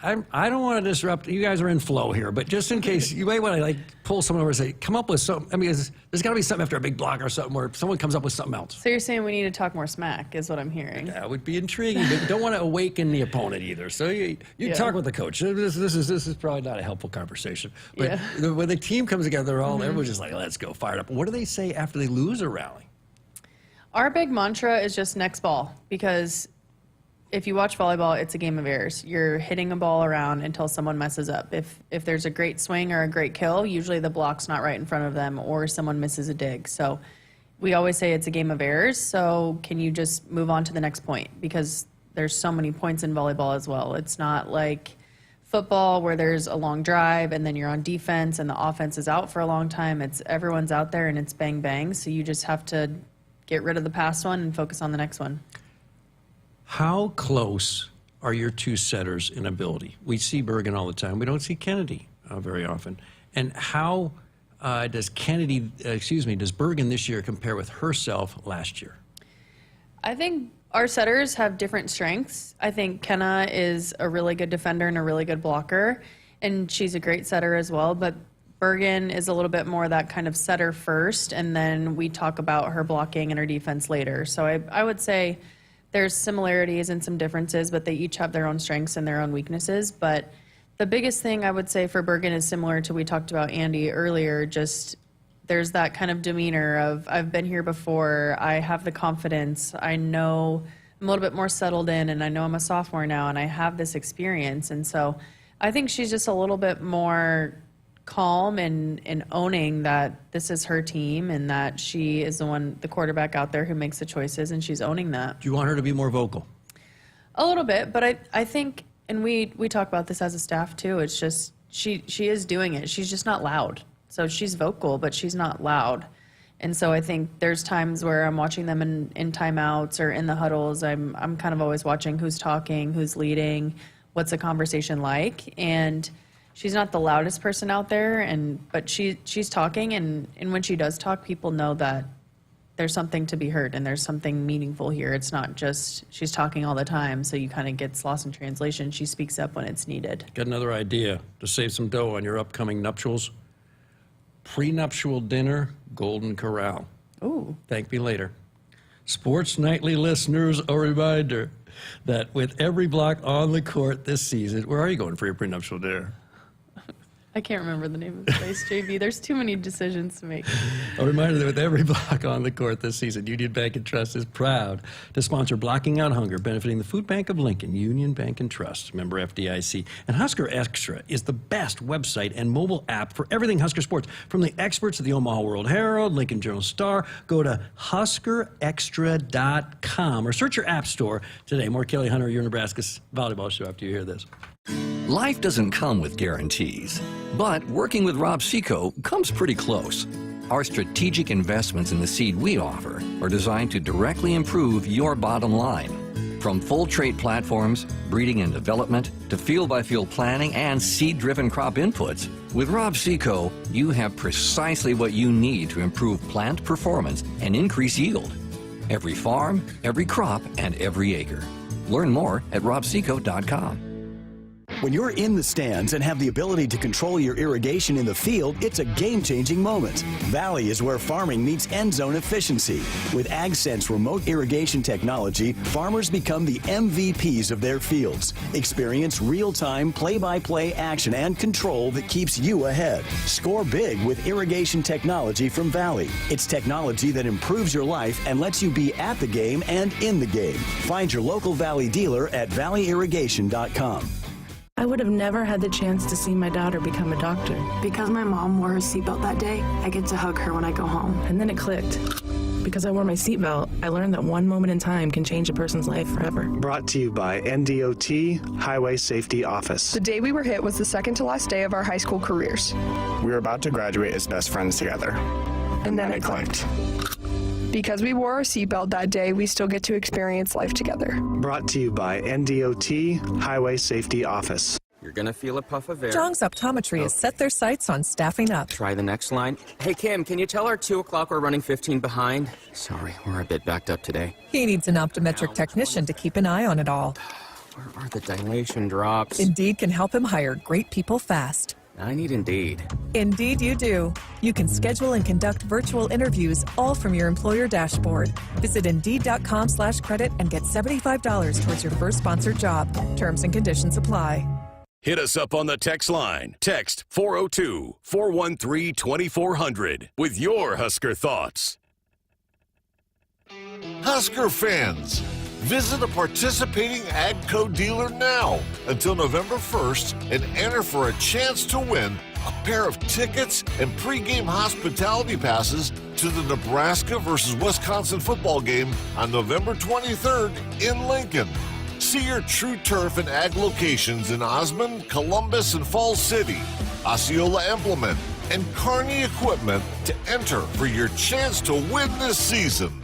I don't want to disrupt. You guys are in flow here, but just in case, you might want to pull someone over and say, come up with something. I mean, there's got to be something after a big block or something where someone comes up with something else. So you're saying we need to talk more smack is what I'm hearing. That would be intriguing, but you don't want to awaken the opponent either. So you talk with the coach. This is probably not a helpful conversation. But when the team comes together, everyone's just like, let's go, fired up. What do they say after they lose a rally? Our big mantra is just next ball, because if you watch volleyball, it's a game of errors. You're hitting a ball around until someone messes up. If there's a great swing or a great kill, usually the block's not right in front of them or someone misses a dig. So we always say it's a game of errors. So can you just move on to the next point? Because there's so many points in volleyball as well. It's not like football where there's a long drive and then you're on defense and the offense is out for a long time. It's everyone's out there and it's bang bang. So you just have to get rid of the past one and focus on the next one. How close are your two setters in ability? We see Bergen all the time. We don't see Kennedy very often. And how does Bergen this year compare with herself last year? I think our setters have different strengths. I think Kenna is a really good defender and a really good blocker, and she's a great setter as well. But Bergen is a little bit more that kind of setter first, and then we talk about her blocking and her defense later. So I would say there's similarities and some differences, but they each have their own strengths and their own weaknesses. But the biggest thing I would say for Bergen is similar to we talked about Andy earlier, just there's that kind of demeanor of I've been here before, I have the confidence, I know I'm a little bit more settled in, and I know I'm a sophomore now, and I have this experience. And so I think she's just a little bit more calm and owning that this is her team and that she is the quarterback out there who makes the choices, and she's owning that. Do you want her to be more vocal? A little bit, but I think, and we talk about this as a staff too, it's just she is doing it. She's just not loud. So she's vocal, but she's not loud. And so I think there's times where I'm watching them in timeouts or in the huddles. I'm kind of always watching who's talking, who's leading, what's the conversation like. And she's not the loudest person out there, but she's talking, and when she does talk, people know that there's something to be heard and there's something meaningful here. It's not just she's talking all the time, so you kind of gets lost in translation. She speaks up when it's needed. Got another idea to save some dough on your upcoming nuptials? Prenuptial dinner, Golden Corral. Ooh. Thank me later. Sports Nightly listeners, a reminder that with every block on the court this season, where are you going for your prenuptial dinner? I can't remember the name of the place, JV. There's too many decisions to make. A reminder that with every block on the court this season, Union Bank and Trust is proud to sponsor Blocking Out Hunger, benefiting the Food Bank of Lincoln, Union Bank and Trust, member FDIC. And Husker Extra is the best website and mobile app for everything Husker sports. From the experts at the Omaha World Herald, Lincoln Journal-Star, go to huskerextra.com or search your app store today. More Kelly Hunter, your Nebraska's volleyball show after you hear this. Life doesn't come with guarantees, but working with Rob Seco comes pretty close. Our strategic investments in the seed we offer are designed to directly improve your bottom line. From full trait platforms, breeding and development, to field-by-field planning and seed-driven crop inputs, with Rob Seco, you have precisely what you need to improve plant performance and increase yield. Every farm, every crop, and every acre. Learn more at robseco.com. When you're in the stands and have the ability to control your irrigation in the field, it's a game-changing moment. Valley is where farming meets end zone efficiency. With AgSense remote irrigation technology, farmers become the MVPs of their fields. Experience real-time, play-by-play action and control that keeps you ahead. Score big with irrigation technology from Valley. It's technology that improves your life and lets you be at the game and in the game. Find your local Valley dealer at valleyirrigation.com. I would have never had the chance to see my daughter become a doctor. Because my mom wore her seatbelt that day, I get to hug her when I go home. And then it clicked. Because I wore my seatbelt, I learned that one moment in time can change a person's life forever. Brought to you by NDOT Highway Safety Office. The day we were hit was the second to last day of our high school careers. We were about to graduate as best friends together. And then it clicked. Because we wore our seatbelt that day, we still get to experience life together. Brought to you by NDOT Highway Safety Office. You're going to feel a puff of air. Strong's Optometry has set their sights on staffing up. Try the next line. Hey, Kim, can you tell our 2 o'clock we're running 15 behind? Sorry, we're a bit backed up today. He needs an optometric technician to keep an eye on it all. Where are the dilation drops? Indeed can help him hire great people fast. I need Indeed. Indeed you do. You can schedule and conduct virtual interviews all from your employer dashboard. Visit Indeed.com/credit and get $75 towards your first sponsored job. Terms and conditions apply. Hit us up on the text line. Text 402-413-2400 with your Husker thoughts. Husker fans, visit a participating AGCO dealer now until November 1st and enter for a chance to win a pair of tickets and pregame hospitality passes to the Nebraska versus Wisconsin football game on November 23rd in Lincoln. See your True Turf and Ag locations in Osmond, Columbus, and Falls City, Osceola Implement, and Kearney Equipment to enter for your chance to win this season.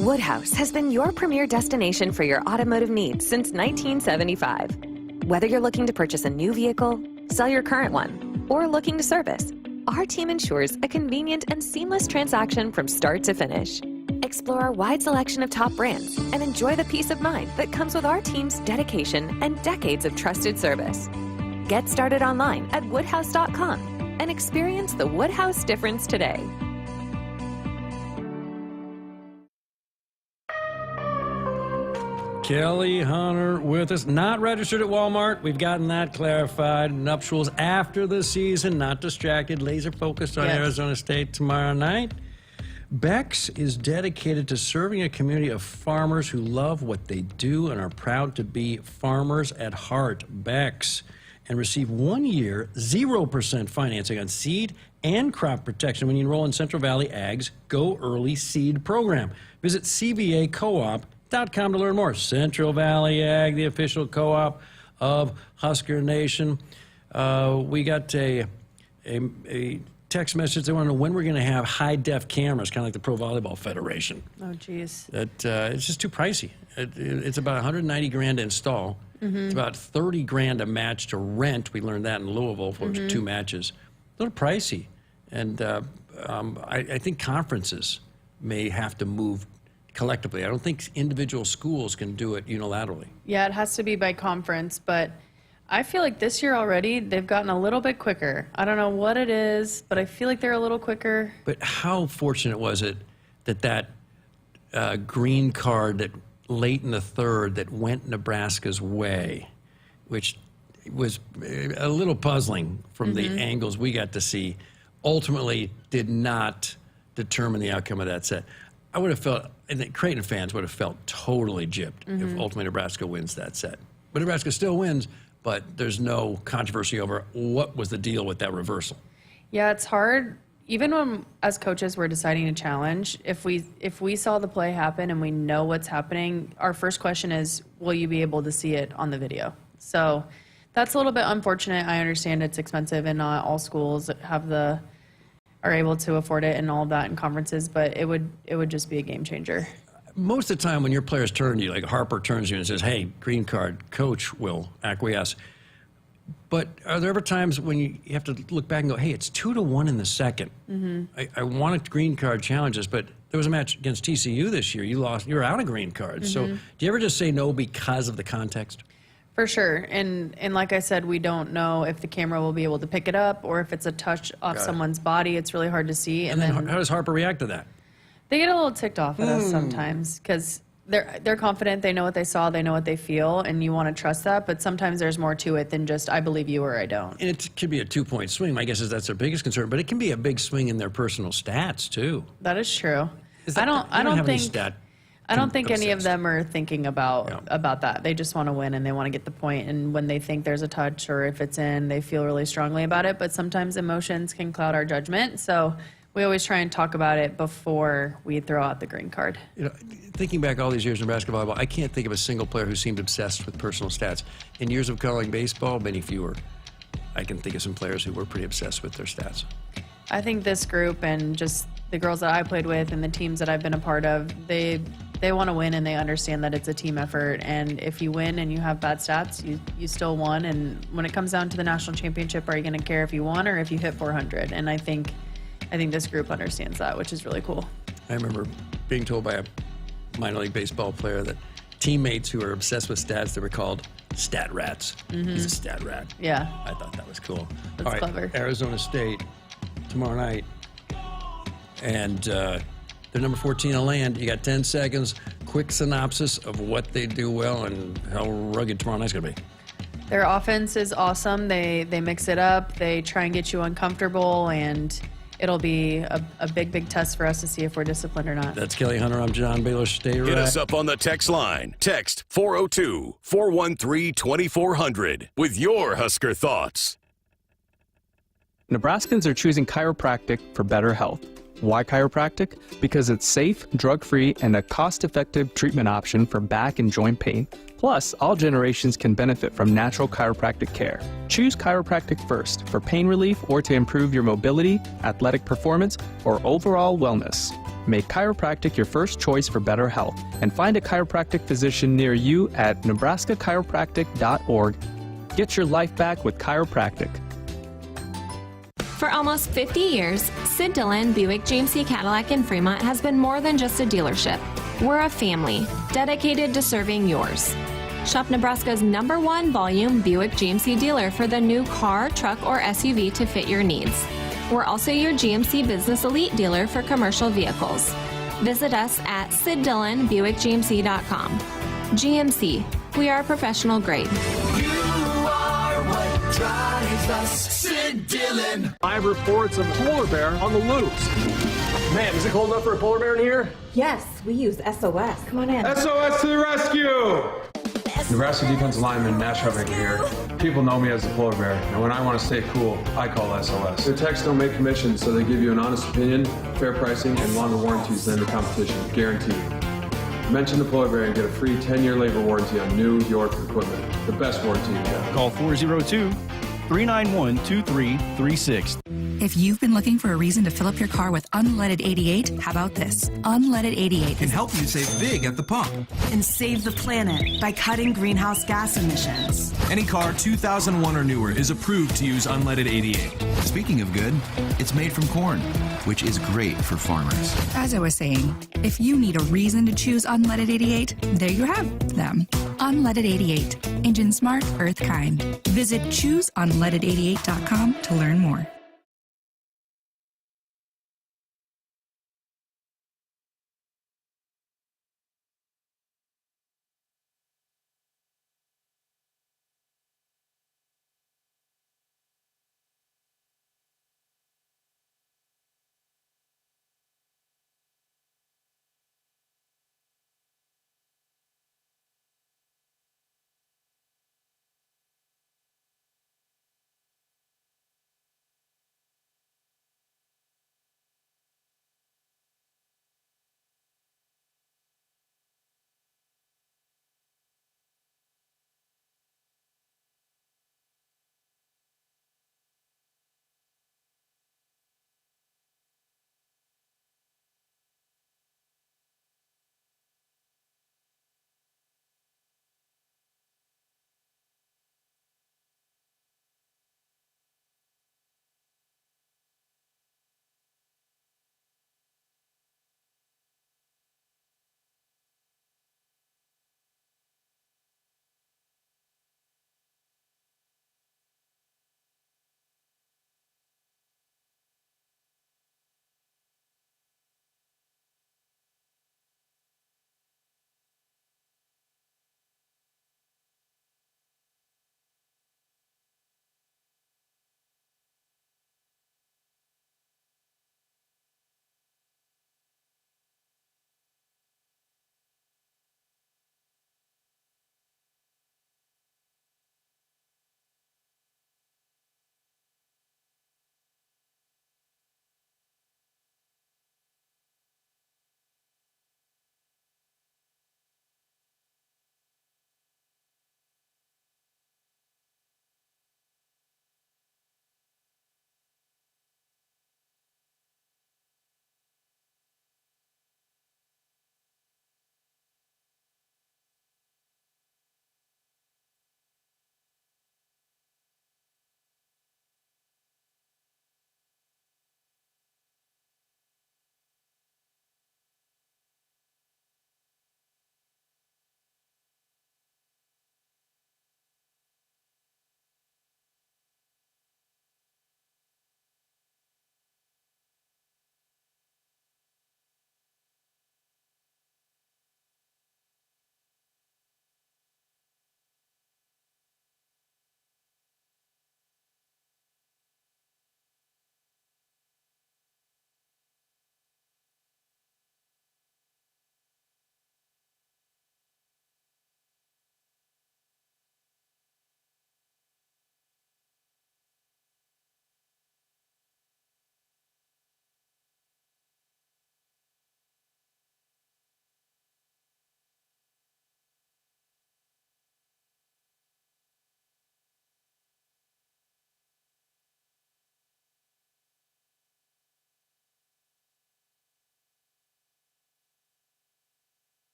Woodhouse has been your premier destination for your automotive needs since 1975. Whether you're looking to purchase a new vehicle, sell your current one, or looking to service, our team ensures a convenient and seamless transaction from start to finish. Explore our wide selection of top brands and enjoy the peace of mind that comes with our team's dedication and decades of trusted service. Get started online at woodhouse.com and experience the Woodhouse difference today. Kelly Hunter with us, not registered at Walmart. We've gotten that clarified. Nuptials after the season, not distracted, laser focused on Arizona State tomorrow night. Bex is dedicated to serving a community of farmers who love what they do and are proud to be farmers at heart. Bex, and receive 1 year, 0% financing on seed and crop protection when you enroll in Central Valley Ag's Go Early Seed program. Visit CVACoop.com to learn more. Central Valley Ag, the official co-op of Husker Nation. We got a text message. They want to know when we're going to have high-def cameras, kind of like the Pro Volleyball Federation. Oh, geez. It's just too pricey. It's about $190,000 to install. It's about $30,000 a match to rent. We learned that in Louisville for 2 matches. A little pricey. And I think conferences may have to move collectively. I don't think individual schools can do it unilaterally. Yeah, it has to be by conference, but I feel like this year already they've gotten a little bit quicker. I don't know what it is, but I feel like they're a little quicker. But how fortunate was it that green card that late in the third that went Nebraska's way, which was a little puzzling from the angles we got to see, ultimately did not determine the outcome of that set. I would have felt, and the Creighton fans would have felt totally gypped if ultimately Nebraska wins that set. But Nebraska still wins, but there's no controversy over what was the deal with that reversal. Yeah, it's hard. Even when, as coaches, we're deciding a challenge, if we saw the play happen and we know what's happening, our first question is, will you be able to see it on the video? So that's a little bit unfortunate. I understand it's expensive and not all schools are able to afford it and all of that in conferences, but it would just be a game changer. Most of the time when your players turn to you, like Harper turns to you and says, hey, green card, coach will acquiesce. But are there ever times when you have to look back and go, hey, it's 2-1 in the second. I wanted green card challenges, but there was a match against TCU this year. You lost. You're out of green cards. So do you ever just say no because of the context? For sure. And like I said, we don't know if the camera will be able to pick it up or if it's a touch off someone's body. It's really hard to see. And then how does Harper react to that? They get a little ticked off at us sometimes because they're confident, they know what they saw, they know what they feel, and you want to trust that. But sometimes there's more to it than just I believe you or I don't. And it could be a 2-point swing. My guess is that's their biggest concern. But it can be a big swing in their personal stats too. That is true. I don't think any of them are thinking about that. They just want to win and they want to get the point. And when they think there's a touch or if it's in, they feel really strongly about it. But sometimes emotions can cloud our judgment. So we always try and talk about it before we throw out the green card. You know, thinking back all these years in Nebraska volleyball, I can't think of a single player who seemed obsessed with personal stats. In years of calling baseball, many fewer. I can think of some players who were pretty obsessed with their stats. I think this group and just the girls that I played with and the teams that I've been a part of, they want to win and they understand that it's a team effort. And if you win and you have bad stats, you still won. And when it comes down to the national championship, are you going to care if you won or if you hit 400? And I think this group understands that, which is really cool. I remember being told by a minor league baseball player that teammates who are obsessed with stats, they were called stat rats. He's a stat rat. Yeah. I thought that was cool. That's all right, clever. Arizona State tomorrow night. And they're number 14 in the land. You got 10 seconds. Quick synopsis of what they do well and how rugged tomorrow night's going to be. Their offense is awesome. They mix it up. They try and get you uncomfortable, and it'll be a big test for us to see if we're disciplined or not. That's Kelly Hunter. I'm John Baylor. Stay right. Hit us up on the text line. Text 402-413-2400 with your Husker thoughts. Nebraskans are choosing chiropractic for better health. Why chiropractic? Because it's safe, drug-free, and a cost-effective treatment option for back and joint pain. Plus, all generations can benefit from natural chiropractic care. Choose chiropractic first for pain relief or to improve your mobility, athletic performance, or overall wellness. Make chiropractic your first choice for better health and find a chiropractic physician near you at nebraska-chiropractic.org. Get your life back with chiropractic. For almost 50 years, Sid Dillon Buick GMC Cadillac in Fremont has been more than just a dealership. We're a family dedicated to serving yours. Shop Nebraska's #1 volume Buick GMC dealer for the new car, truck, or SUV to fit your needs. We're also your GMC Business Elite dealer for commercial vehicles. Visit us at SidDillonBuickGMC.com. GMC, we are professional grade. You are what drives us. Sid Dillon. Live reports of a polar bear on the loose. Man, is it cold enough for a polar bear in here? Yes, we use SOS. Come on in. SOS to the rescue! Nebraska defensive lineman Nash Hubbaker here. People know me as the polar bear, and when I want to stay cool, I call SOS. Their techs don't make commissions, so they give you an honest opinion, fair pricing, and longer warranties than the competition, guaranteed. Mention the polar bear and get a free 10-year labor warranty on new York equipment. The best warranty you got. Call 402-391-2336. If you've been looking for a reason to fill up your car with unleaded 88, how about this? Unleaded 88 can help you save big at the pump and save the planet by cutting greenhouse gas emissions. Any car 2001 or newer is approved to use unleaded 88. Speaking of good, it's made from corn, which is great for farmers. As I was saying, if you need a reason to choose unleaded 88, there you have them. Unleaded 88. Engine smart, earth kind. Visit chooseunleaded88.com to learn more.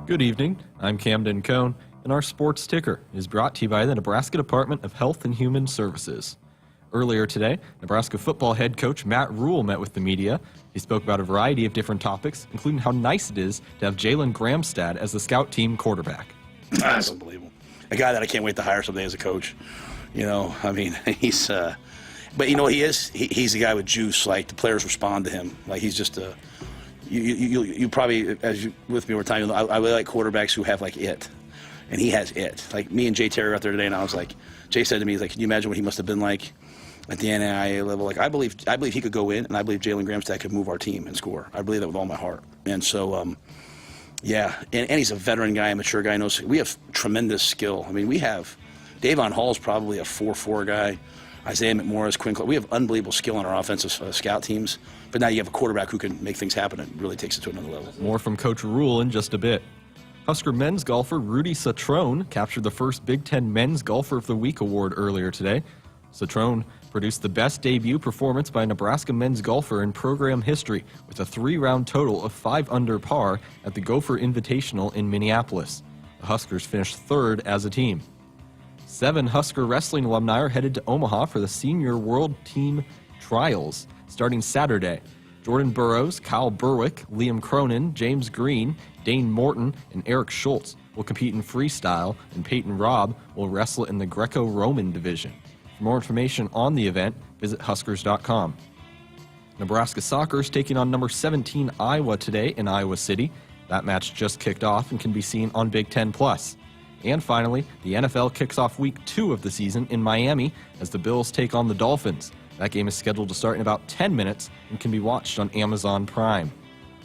Good evening. I'm Camden Cohn, and our sports ticker is brought to you by the Nebraska Department of Health and Human Services. Earlier today, Nebraska football head coach Matt Rhule met with the media. He spoke about a variety of different topics, including how nice it is to have Jalen Gramstad as the scout team quarterback. That's unbelievable. A guy that I can't wait to hire someday as a coach. You know, I mean, he's but you know what he is? He's a guy with juice. Like, the players respond to him. Like, he's just a... You probably, as you with me over time, I really like quarterbacks who have, like, it. And he has it. Like, me and Jay Terry were out there today, and I was like, Jay said to me, he's like, can you imagine what he must have been like at the NAIA level? Like, I believe he could go in, and I believe Jalen Gramstad could move our team and score. I believe that with all my heart. And so, yeah, and he's a veteran guy, a mature guy. Knows we have tremendous skill. I mean, we have Davon Hall's probably a 4-4 guy. Isaiah McMorris, Quinn Clark. We have unbelievable skill on our offensive scout teams. But now you have a quarterback who can make things happen and really takes it to another level. More from Coach Rhule in just a bit. Husker men's golfer Rudy Satrone captured the first Big Ten Men's Golfer of the Week award earlier today. Satrone produced the best debut performance by a Nebraska men's golfer in program history with a 3-round total of 5 under par at the Gopher Invitational in Minneapolis. The Huskers finished third as a team. 7 Husker wrestling alumni are headed to Omaha for the Senior World Team Trials starting Saturday. Jordan Burroughs, Kyle Berwick, Liam Cronin, James Green, Dane Morton, and Eric Schultz will compete in freestyle, and Peyton Robb will wrestle in the Greco-Roman division. For more information on the event, visit Huskers.com. Nebraska soccer is taking on number 17 Iowa today in Iowa City. That match just kicked off and can be seen on Big Ten Plus. And finally, the NFL kicks off week 2 of the season in Miami as the Bills take on the Dolphins. That game is scheduled to start in about 10 minutes and can be watched on Amazon Prime.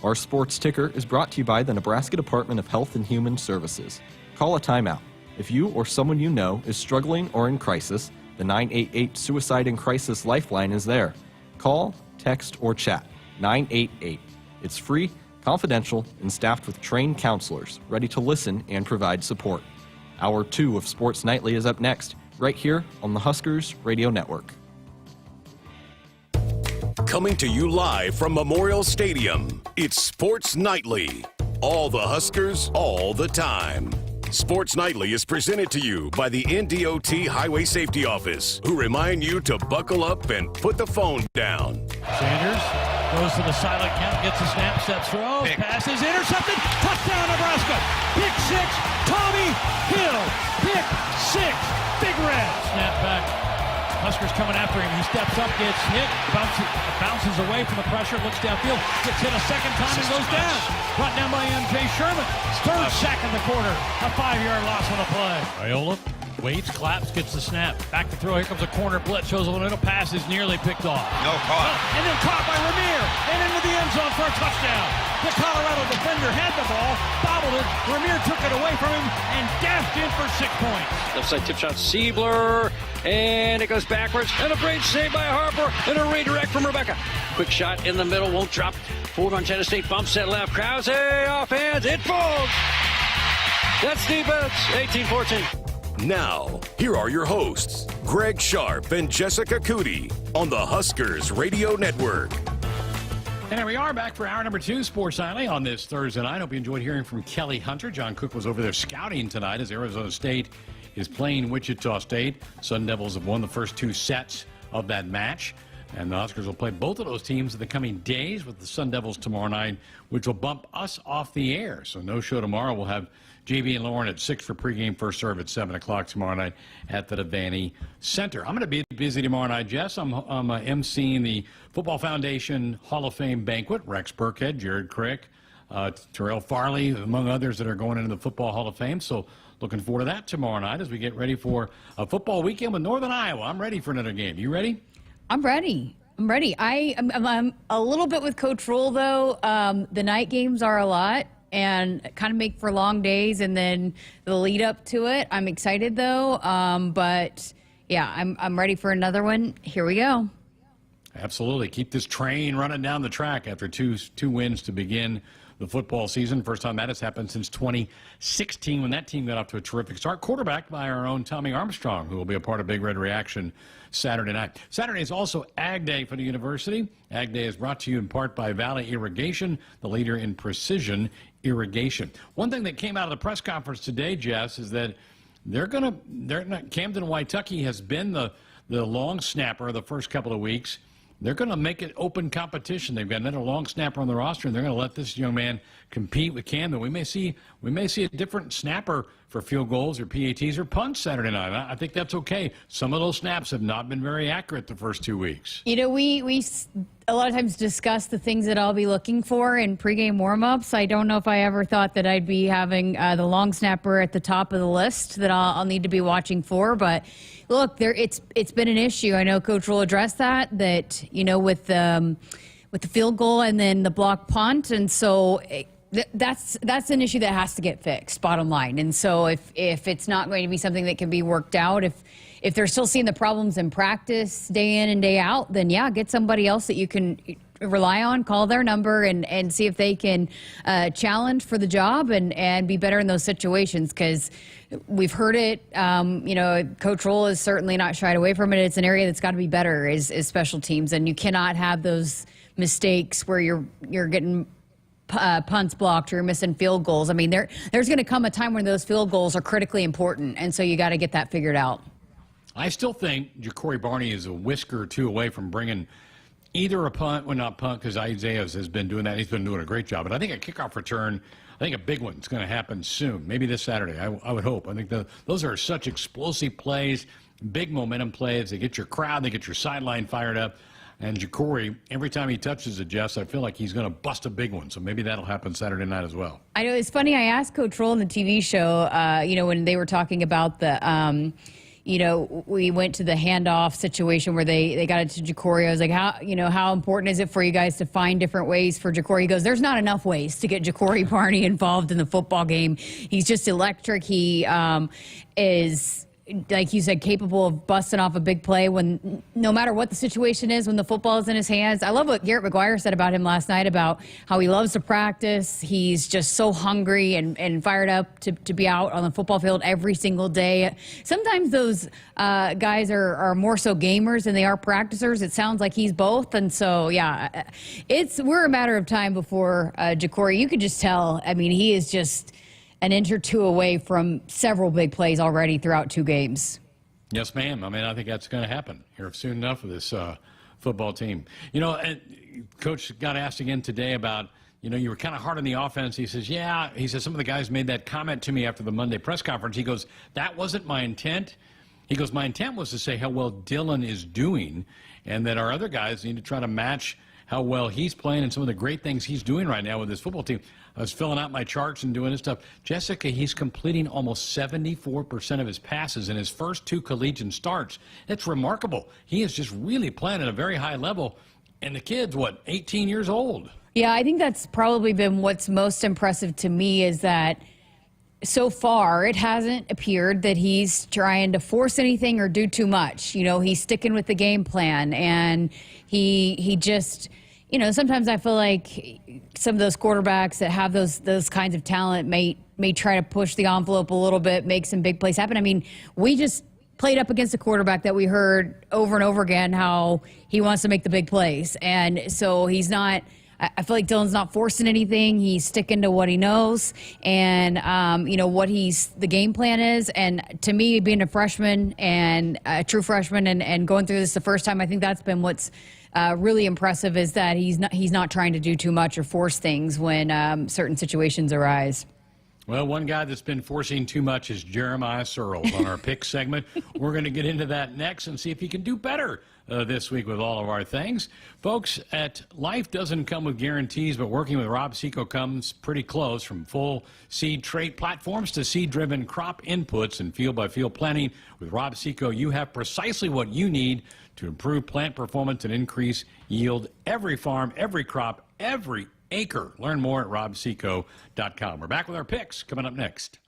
Our sports ticker is brought to you by the Nebraska Department of Health and Human Services. Call a timeout. If you or someone you know is struggling or in crisis, the 988 Suicide and Crisis Lifeline is there. Call, text, or chat 988. It's free, confidential, and staffed with trained counselors ready to listen and provide support. Hour 2 of Sports Nightly is up next, right here on the Huskers Radio Network. Coming to you live from Memorial Stadium, it's Sports Nightly. All the Huskers, all the time. Sports Nightly is presented to you by the NDOT Highway Safety Office, who remind you to buckle up and put the phone down. Sanders goes to the silent count, gets a snap, steps throws, passes, intercepted, touchdown Nebraska. Pick 6, Tommy Hill. Pick 6, Big Red. Snap back. Huskers coming after him. He steps up, gets hit, bounces away from the pressure, looks downfield, gets hit a second time and goes down. Brought down by M.J. Sherman. Third sack in the quarter. A 5-yard loss on the play. Raiola waits, claps, gets the snap. Back to throw. Here comes a corner blitz. Shows a little pass is nearly picked off. No caught. And then caught by Ramir. And into the end zone for a touchdown. The Colorado defender had the ball, bobbled it. Ramir took it away from him and dashed in for 6 points. Left side tip shot, Siebler. And it goes backwards. And a great save by Harper. And a redirect from Rebecca. Quick shot in the middle. Won't drop. Forward on Tennessee State. Bumps that left. Krause off hands. It falls. That's defense. 18-14. Now, here are your hosts, Greg Sharpe and Jessica Coody on the Huskers Radio Network. And here we are back for hour number 2, Sports Nightly on this Thursday night. Hope you enjoyed hearing from Kelly Hunter. John Cook was over there scouting tonight as Arizona State is playing Wichita State. Sun Devils have won the first 2 sets of that match. And the Huskers will play both of those teams in the coming days with the Sun Devils tomorrow night, which will bump us off the air. So no show tomorrow. We'll have JB and Lauren at 6 for pregame first serve at 7 o'clock tomorrow night at the Devaney Center. I'm going to be busy tomorrow night, Jess. I'm emceeing the Football Foundation Hall of Fame banquet. Rex Burkhead, Jared Crick, Terrell Farley, among others that are going into the Football Hall of Fame. So looking forward to that tomorrow night as we get ready for a football weekend with Northern Iowa. I'm ready for another game. You ready? I'm ready. I'm a little bit with Coach Rhule, though. The night games are a lot and kind of make for long days, and then the lead up to it. I'm excited, though. But, yeah, I'm ready for another one. Here we go. Absolutely. Keep this train running down the track after two wins to begin the football season. First time that has happened since 2016 when that team got off to a terrific start. Quarterbacked by our own Tommy Armstrong, who will be a part of Big Red Reaction Saturday night. Saturday is also Ag Day for the university. Ag Day is brought to you in part by Valley Irrigation, the leader in precision irrigation. One thing that came out of the press conference today, Jess, is that Camden Waitucky has been the long snapper the first couple of weeks. They're going to make it open competition. They've got another long snapper on the roster, and they're going to let this young man compete with Camden. We may see a different snapper for field goals or PATs or punts Saturday night. I think that's okay. Some of those snaps have not been very accurate the first 2 weeks. You know, we a lot of times discuss the things that I'll be looking for in pregame warm-ups. I don't know if I ever thought that I'd be having the long snapper at the top of the list that I'll need to be watching for, but look, it's been an issue. I know Coach Rhule addressed that you know, with the field goal and then the block punt, and so that's an issue that has to get fixed, bottom line. And so if it's not going to be something that can be worked out, if they're still seeing the problems in practice day in and day out, then yeah, get somebody else that you can rely on, call their number, and see if they can challenge for the job and be better in those situations, because we've heard it. You know, Coach Rhule is certainly not shied away from it. It's an area that's got to be better is special teams, and you cannot have those mistakes where you're getting punts blocked or you're missing field goals. I mean, there's going to come a time when those field goals are critically important, and so you got to get that figured out. I still think Jakori Barney is a whisker or two away from bringing either a punt, well, not punt, because Isaiah has been doing that. He's been doing a great job. But I think a kickoff return, I think a big one's going to happen soon, maybe this Saturday. I would hope. I think those are such explosive plays, big momentum plays. They get your crowd, they get your sideline fired up. And Jakori, every time he touches it, Jess, I feel like he's going to bust a big one. So maybe that'll happen Saturday night as well. I know, it's funny. I asked Coach Rhule on the TV show, you know, when they were talking about the you know, we went to the handoff situation where they got it to Jakori. I was like, how important is it for you guys to find different ways for Jakori? He goes, there's not enough ways to get Jakori Barney involved in the football game. He's just electric. He is, like you said, capable of busting off a big play when no matter what the situation is, when the football is in his hands. I love what Garrett McGuire said about him last night about how he loves to practice. He's just so hungry and fired up to be out on the football field every single day. Sometimes those guys are more so gamers than they are practicers. It sounds like he's both. And so, yeah, we're a matter of time before Jakori. You could just tell. I mean, he is just an inch or two away from several big plays already throughout 2 games. Yes, ma'am. I mean, I think that's going to happen here soon enough with this football team. You know, and Coach got asked again today about, you know, you were kind of hard on the offense. He says, yeah. He says, some of the guys made that comment to me after the Monday press conference. He goes, that wasn't my intent. He goes, my intent was to say how well Dylan is doing and that our other guys need to try to match how well he's playing and some of the great things he's doing right now with his football team. I was filling out my charts and doing this stuff. Jessica, he's completing almost 74% of his passes in his first 2 collegiate starts. That's remarkable. He is just really playing at a very high level. And the kid's, 18 years old? Yeah, I think that's probably been what's most impressive to me is that so far it hasn't appeared that he's trying to force anything or do too much. You know, he's sticking with the game plan, and he just, you know, sometimes I feel like some of those quarterbacks that have those kinds of talent may try to push the envelope a little bit, make some big plays happen. I mean, we just played up against a quarterback that we heard over and over again how he wants to make the big plays. And so he's not, I feel like Dylan's not forcing anything. He's sticking to what he knows and, you know, what the game plan is. And to me, being a freshman and a true freshman and going through this the first time, I think that's been what's really impressive is that he's not trying to do too much or force things when certain situations arise. Well, one guy that's been forcing too much is Jeremiah Searles on our pick segment. We're going to get into that next and see if he can do better this week with all of our things. Folks, life doesn't come with guarantees, but working with Rob Seco comes pretty close. From full seed trait platforms to seed-driven crop inputs and field-by-field planning, with Rob Seco, you have precisely what you need to improve plant performance and increase yield. Every farm, every crop, every acre. Learn more at robseco.com. We're back with our picks coming up next.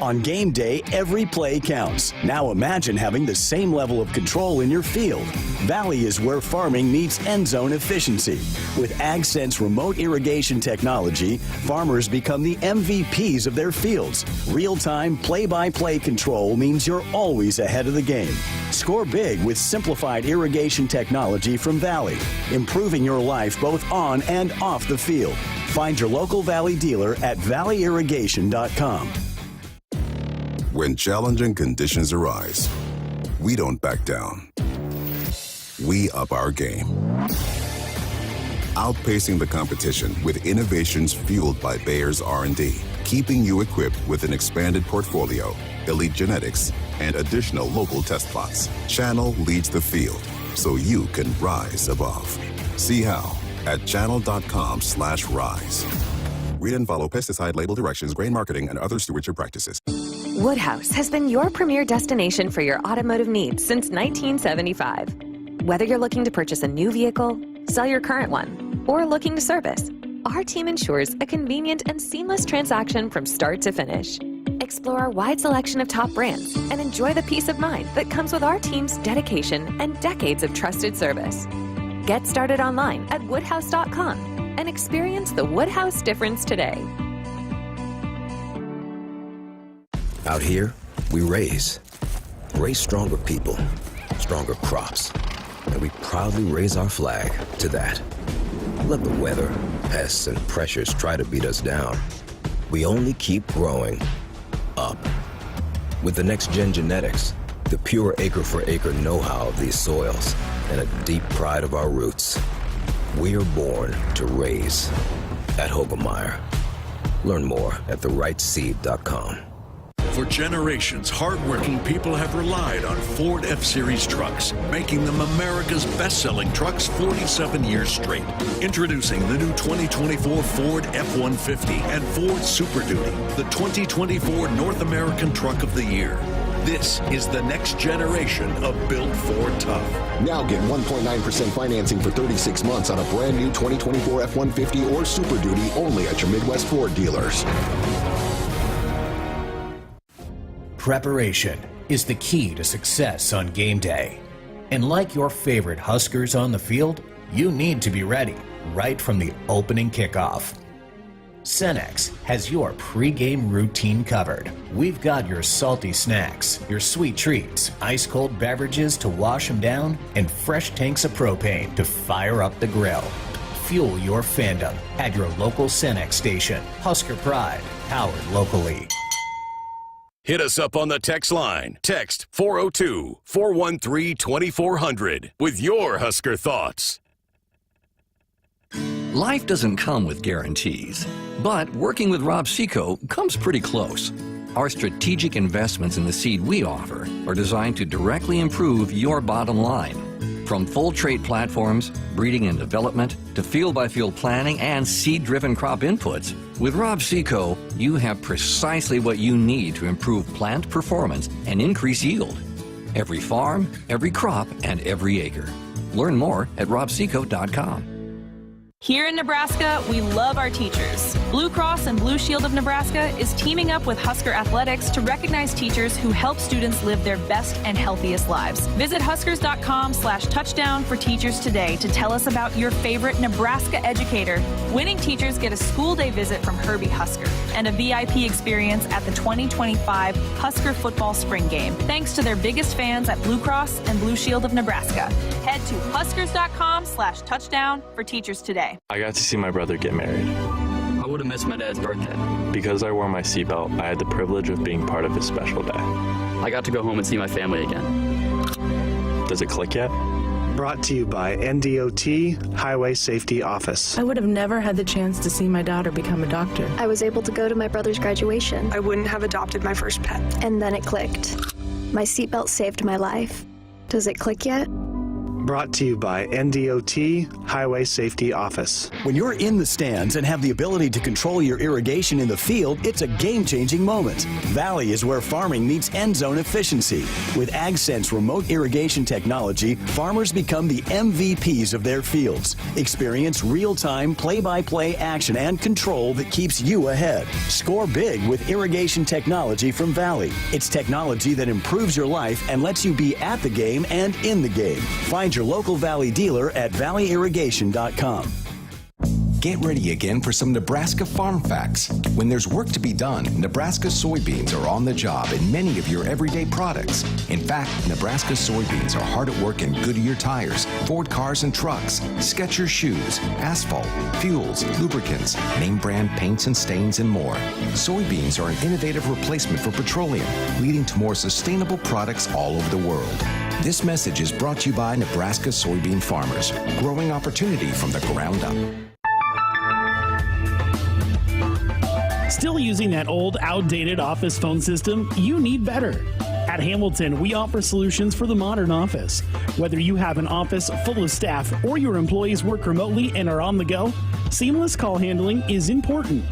On game day, every play counts. Now imagine having the same level of control in your field. Valley is where farming meets end zone efficiency. With AgSense remote irrigation technology, farmers become the MVPs of their fields. Real-time, play-by-play control means you're always ahead of the game. Score big with simplified irrigation technology from Valley, improving your life both on and off the field. Find your local Valley dealer at valleyirrigation.com. When challenging conditions arise, we don't back down. We up our game. Outpacing the competition with innovations fueled by Bayer's R&D, keeping you equipped with an expanded portfolio, elite genetics, and additional local test plots. Channel leads the field, so you can rise above. See how at channel.com/rise. Read and follow pesticide label directions, grain marketing, and other stewardship practices. Woodhouse has been your premier destination for your automotive needs since 1975. Whether you're looking to purchase a new vehicle, sell your current one, or looking to service, our team ensures a convenient and seamless transaction from start to finish. Explore our wide selection of top brands and enjoy the peace of mind that comes with our team's dedication and decades of trusted service. Get started online at woodhouse.com and experience the Woodhouse difference today. Out here, we raise stronger people, stronger crops, and we proudly raise our flag to that. Let the weather, pests, and pressures try to beat us down. We only keep growing up. With the next-gen genetics, the pure acre-for-acre know-how of these soils, and a deep pride of our roots, we are born to raise at Hogemeyer. Learn more at therightseed.com. For generations, hardworking people have relied on Ford F-Series trucks, making them America's best-selling trucks 47 years straight. Introducing the new 2024 Ford F-150 and Ford Super Duty, the 2024 North American Truck of the Year. This is the next generation of Built Ford Tough. Now get 1.9% financing for 36 months on a brand new 2024 F-150 or Super Duty only at your Midwest Ford dealers. Preparation is the key to success on game day. And like your favorite Huskers on the field, you need to be ready right from the opening kickoff. Cenex has your pre-game routine covered. We've got your salty snacks, your sweet treats, ice-cold beverages to wash them down, and fresh tanks of propane to fire up the grill. Fuel your fandom at your local Cenex station. Husker Pride, powered locally. Hit us up on the text line. Text 402-413-2400 with your Husker thoughts. Life doesn't come with guarantees, but working with Rob Seco comes pretty close. Our strategic investments in the seed we offer are designed to directly improve your bottom line. From full trait platforms, breeding and development, to field-by-field planning and seed-driven crop inputs, with Rob Seco, you have precisely what you need to improve plant performance and increase yield. Every farm, every crop, and every acre. Learn more at robseco.com. Here in Nebraska, we love our teachers. Blue Cross and Blue Shield of Nebraska is teaming up with Husker Athletics to recognize teachers who help students live their best and healthiest lives. Visit huskers.com/touchdown for teachers today to tell us about your favorite Nebraska educator. Winning teachers get a school day visit from Herbie Husker and a VIP experience at the 2025 Husker football spring game, thanks to their biggest fans at Blue Cross and Blue Shield of Nebraska. Head to huskers.com/touchdown for teachers today. I got to see my brother get married. I would have missed my dad's birthday. Because I wore my seatbelt, I had the privilege of being part of his special day. I got to go home and see my family again. Does it click yet? Brought to you by NDOT Highway Safety Office. I would have never had the chance to see my daughter become a doctor. I was able to go to my brother's graduation. I wouldn't have adopted my first pet. And then it clicked. My seatbelt saved my life. Does it click yet? Brought to you by NDOT Highway Safety Office. When you're in the stands and have the ability to control your irrigation in the field, it's a game-changing moment. Valley is where farming meets end zone efficiency. With AgSense remote irrigation technology, farmers become the MVPs of their fields. Experience real-time, play-by-play action and control that keeps you ahead. Score big with irrigation technology from Valley. It's technology that improves your life and lets you be at the game and in the game. Find your local Valley dealer at valleyirrigation.com. Get ready again for some Nebraska farm facts. When there's work to be done, Nebraska soybeans are on the job in many of your everyday products. In fact, Nebraska soybeans are hard at work in Goodyear tires, Ford cars and trucks, Skechers shoes, asphalt, fuels, lubricants, name brand paints and stains, and more. Soybeans are an innovative replacement for petroleum, leading to more sustainable products all over the world. This message is brought to you by Nebraska soybean farmers, growing opportunity from the ground up. Still using that old, outdated office phone system? You need better. At Hamilton, we offer solutions for the modern office. Whether you have an office full of staff or your employees work remotely and are on the go, seamless call handling is important.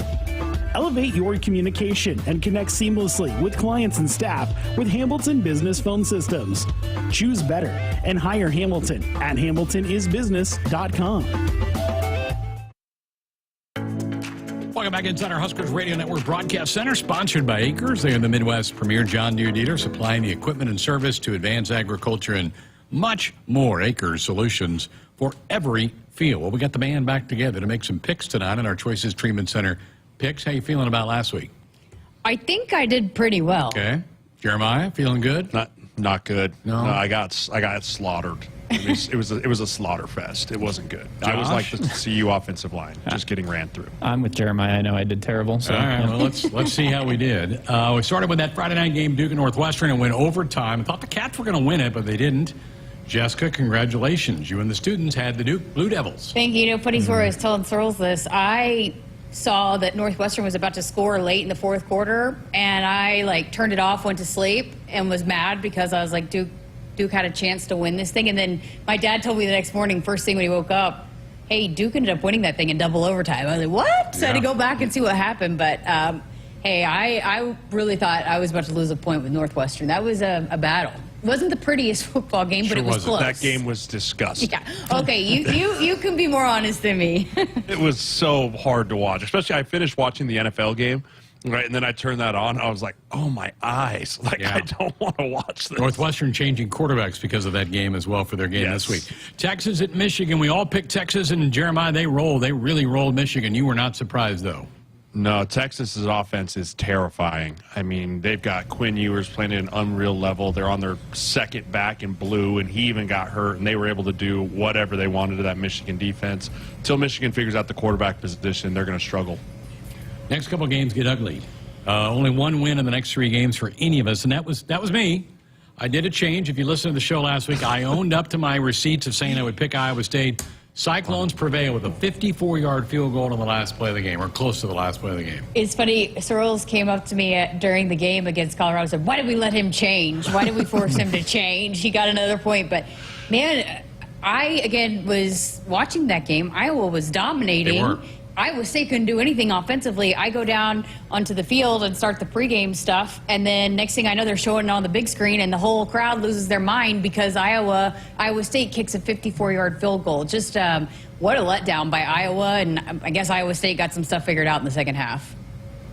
Elevate your communication and connect seamlessly with clients and staff with Hamilton Business Phone Systems. Choose better and hire Hamilton at hamiltonisbusiness.com. Welcome back inside our Huskers Radio Network Broadcast Center, sponsored by Akrs. They are the Midwest's premier John Deere dealer, supplying the equipment and service to advance agriculture and much more. Akrs solutions for every field. Well, we got the band back together to make some picks tonight in our Choices Treatment Center picks. How you feeling about last week? I think I did pretty well. Okay. Jeremiah, feeling good? Not good. No, I got slaughtered. It was a slaughter fest. It wasn't good. Josh? I was like the CU offensive line, just getting ran through. I'm with Jeremiah. I know I did terrible. So. All right, well, let's see how we did. We started with that Friday night game, Duke and Northwestern, and went overtime. I thought the Cats were going to win it, but they didn't. Jessica, congratulations. You and the students had the Duke Blue Devils. Thank you. Funny story, I was telling Searles this. I saw that Northwestern was about to score late in the fourth quarter, and I turned it off, went to sleep, and was mad because I was like, Duke had a chance to win this thing. And then my dad told me the next morning, first thing when he woke up, hey, Duke ended up winning that thing in double overtime. I was like, what? So I had to go back and see what happened. But, hey, I really thought I was about to lose a point with Northwestern. That was a battle. It wasn't the prettiest football game, but it was close. That game was disgusting. Yeah. Okay, you can be more honest than me. It was so hard to watch, especially I finished watching the NFL game. Right, and then I turned that on. I was like, oh, my eyes. I don't want to watch this. Northwestern changing quarterbacks because of that game as well for their game this week. Texas at Michigan. We all picked Texas, and Jeremiah, they rolled. They really rolled Michigan. You were not surprised, though. No, Texas's offense is terrifying. I mean, they've got Quinn Ewers playing at an unreal level. They're on their second back in blue, and he even got hurt, and they were able to do whatever they wanted to that Michigan defense. Until Michigan figures out the quarterback position, they're going to struggle. Next couple games get ugly. Only one win in the next 3 games for any of us, and that was me. I did a change. If you listened to the show last week, I owned up to my receipts of saying I would pick Iowa State. Cyclones prevail with a 54-yard field goal on the last play of the game, or close to the last play of the game. It's funny, Searles came up to me during the game against Colorado and said, why did we let him change? Why did we force him to change? He got another point. But, man, I, again, was watching that game. Iowa was dominating. They were. Iowa State couldn't do anything offensively. I go down onto the field and start the pregame stuff, and then next thing I know, they're showing it on the big screen, and the whole crowd loses their mind because Iowa State kicks a 54-yard field goal. Just what a letdown by Iowa, and I guess Iowa State got some stuff figured out in the second half.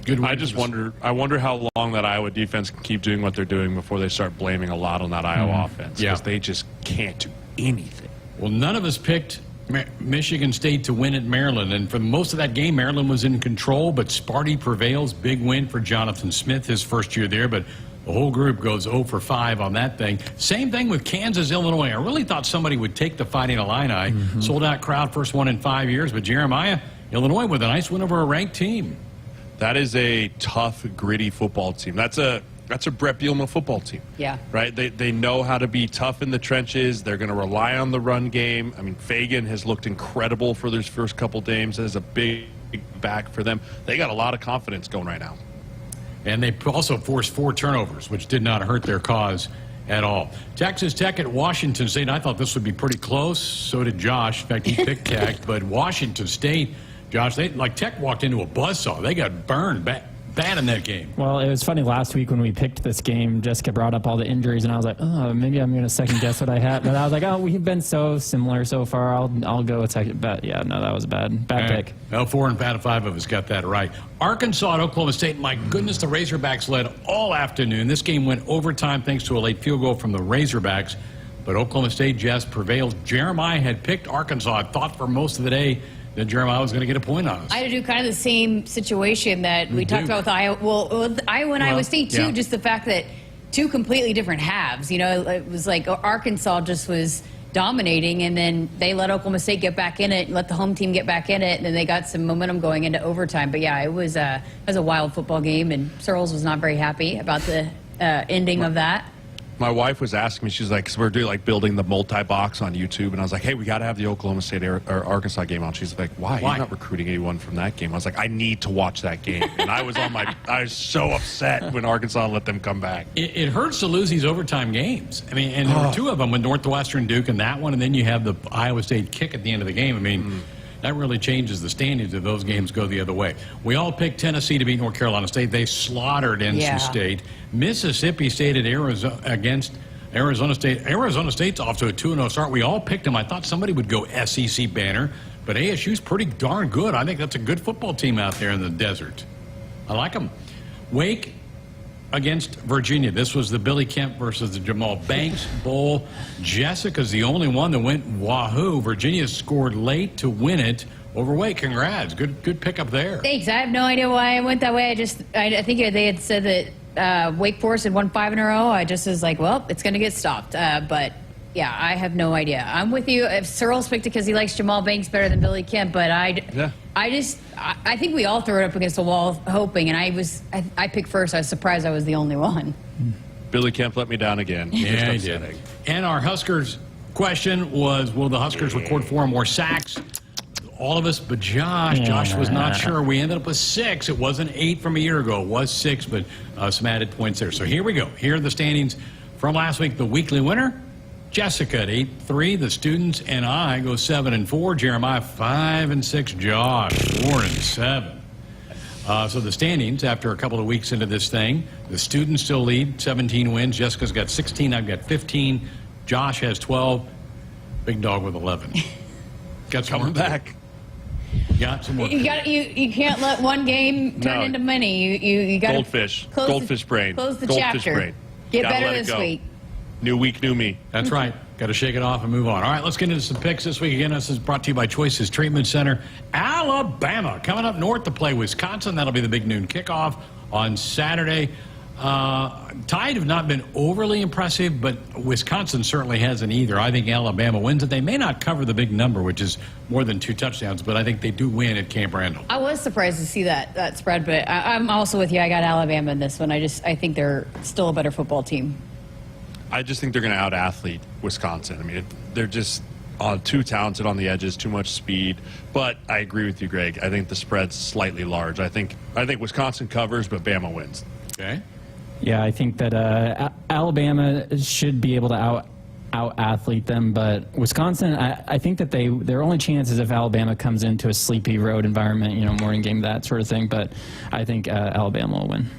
I just wonder how long that Iowa defense can keep doing what they're doing before they start blaming a lot on that Iowa offense, because they just can't do anything. Well, none of us picked Michigan State to win at Maryland, and for most of that game, Maryland was in control, but Sparty prevails. Big win for Jonathan Smith, his first year there, but the whole group goes 0 for 5 on that thing. Same thing with Kansas, Illinois. I really thought somebody would take the Fighting Illini. Sold-out crowd, first one in 5 years, but Jeremiah, Illinois with a nice win over a ranked team. That is a tough, gritty football team. That's a Brett Bielema football team. Yeah. Right? They know how to be tough in the trenches. They're going to rely on the run game. I mean, Fagan has looked incredible for their first couple games as a big back for them. They got a lot of confidence going right now. And they also forced 4 turnovers, which did not hurt their cause at all. Texas Tech at Washington State. I thought this would be pretty close. So did Josh. In fact, he picked Tech. But Washington State, Josh, Tech walked into a buzzsaw. They got burned bad in that game. Well, it was funny last week when we picked this game, Jessica brought up all the injuries, and I was like, oh, maybe I'm going to second guess what I had. But I was like, oh, we've been so similar so far. I'll go with second. But yeah, no, that was bad pick. Well, 4 and 5 of us got that right. Arkansas at Oklahoma State. My goodness, the Razorbacks led all afternoon. This game went overtime thanks to a late field goal from the Razorbacks. But Oklahoma State just prevailed. Jeremiah had picked Arkansas. I thought for most of the day that Jeremiah was going to get a point on us. I had to do kind of the same situation that we talked about with Iowa. Well, with Iowa and Iowa State, too, just the fact that two completely different halves. You know, it was like Arkansas just was dominating, and then they let Oklahoma State get back in it, and let the home team get back in it, and then they got some momentum going into overtime. But, yeah, it was a wild football game, and Searles was not very happy about the ending of that. My wife was asking me, she's like, because we're doing like building the multi-box on YouTube, and I was like, hey, we got to have the Oklahoma State or Arkansas game on. She's like, why? You're not recruiting anyone from that game. I was like, I need to watch that game. And I was so upset when Arkansas let them come back. It hurts to lose these overtime games. I mean, and there were two of them with Northwestern, Duke, and that one, and then you have the Iowa State kick at the end of the game. I mean, that really changes the standings if those games go the other way. We all picked Tennessee to beat North Carolina State. They slaughtered NC State. Mississippi State at Arizona against Arizona State. Arizona State's off to a 2-0 start. We all picked them. I thought somebody would go SEC banner, but ASU's pretty darn good. I think that's a good football team out there in the desert. I like them. Wake against Virginia. This was the Billy Kemp versus the Jamal Banks Bowl. Jessica's the only one that went wahoo. Virginia scored late to win it over Wake. Congrats. Good pickup there. Thanks. I have no idea why I went that way. I think they had said that Wake Forest had won 5 in a row. I just was like, well, it's going to get stopped. But yeah, I have no idea. I'm with you. If Searles picked it because he likes Jamal Banks better than Billy Kemp, but I think we all threw it up against the wall hoping, and I picked first. I was surprised I was the only one. Billy Kemp let me down again. Yeah, he did. And our Huskers question was, will the Huskers record 4 more sacks? All of us but Josh. Josh was not sure. We ended up with 6. It wasn't 8 from a year ago. It was 6, but some added points there. So here we go. Here are the standings from last week. The weekly winner, Jessica at 8-3. The students and I go 7-4. Jeremiah 5-6. Josh 4-7. So the standings after a couple of weeks into this thing, the students still lead, 17 wins. Jessica's got 16. I've got 15. Josh has 12. Big dog with 11. Got some coming back. Got some more. You can't let one game turn into money. You got goldfish brain. Close the goldfish chapter. Brain. Get Gotta better this week. New week, new me. That's right. Got to shake it off and move on. All right, let's get into some picks this week. Again, this is brought to you by Choices Treatment Center. Alabama coming up north to play Wisconsin. That'll be the big noon kickoff on Saturday. Tide have not been overly impressive, but Wisconsin certainly hasn't either. I think Alabama wins it. They may not cover the big number, which is more than 2 touchdowns, but I think they do win at Camp Randall. I was surprised to see that spread, but I'm also with you. I got Alabama in this one. I think they're still a better football team. I just think they're going to out-athlete Wisconsin. I mean, they're just too talented on the edges, too much speed. But I agree with you, Greg. I think the spread's slightly large. I think Wisconsin covers, but Bama wins. Okay. Yeah, I think that Alabama should be able to out-athlete them, but Wisconsin, I think that their only chance is if Alabama comes into a sleepy road environment, morning game, that sort of thing. But I think Alabama will win.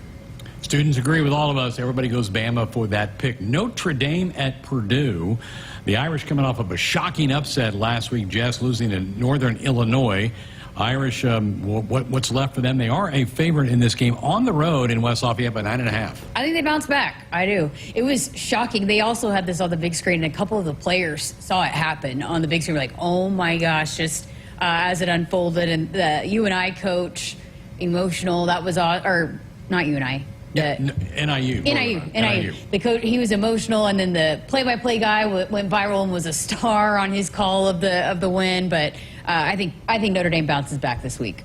Students agree with all of us. Everybody goes Bama for that pick. Notre Dame at Purdue. The Irish coming off of a shocking upset last week, Jess, losing to Northern Illinois. Irish, what's left for them? They are a favorite in this game on the road in West Lafayette by 9.5. I think they bounce back. I do. It was shocking. They also had this on the big screen, and a couple of the players saw it happen on the big screen. Like, oh my gosh, just as it unfolded. And the UNI coach, emotional. That was or not UNI. NIU. The coach, he was emotional, and then the play-by-play guy went viral and was a star on his call of the win. But I think Notre Dame bounces back this week.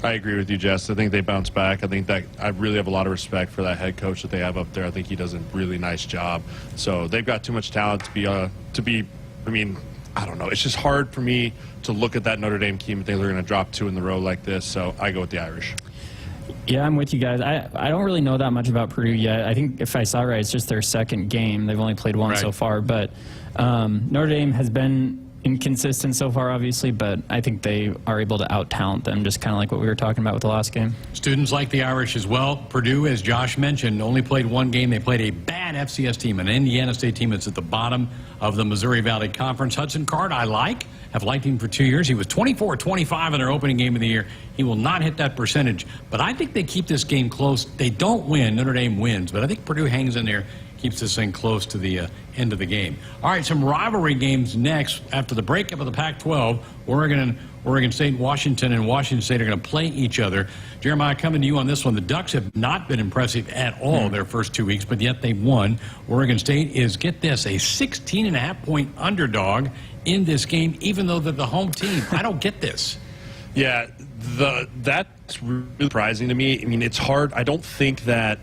I agree with you, Jess. I think they bounce back. I think that I really have a lot of respect for that head coach that they have up there. I think he does a really nice job. So they've got too much talent to be. I mean, I don't know. It's just hard for me to look at that Notre Dame team if they're going to drop 2 in the row like this. So I go with the Irish. Yeah, I'm with you guys. I don't really know that much about Purdue yet. I think if I saw right, it's just their second game. They've only played one so far. But Notre Dame has been inconsistent so far, obviously, but I think they are able to out-talent them, just kind of like what we were talking about with the last game. Students like the Irish as well. Purdue, as Josh mentioned, only played one game. They played a bad FCS team, an Indiana State team that's at the bottom of the Missouri Valley Conference. Hudson Card, have liked him for 2 years. He was 24-25 in their opening game of the year. He will not hit that percentage, but I think they keep this game close. They don't win. Notre Dame wins, but I think Purdue hangs in there, keeps this thing close to the end of the game. All right, some rivalry games next. After the breakup of the Pac-12, Oregon State and Washington State are going to play each other. Jeremiah, coming to you on this one. The Ducks have not been impressive at all their first 2 weeks, but yet they won. Oregon State is, get this, a 16.5-point underdog in this game, even though they're the home team. I don't get this. Yeah, that's really surprising to me. I mean, it's hard. I don't think that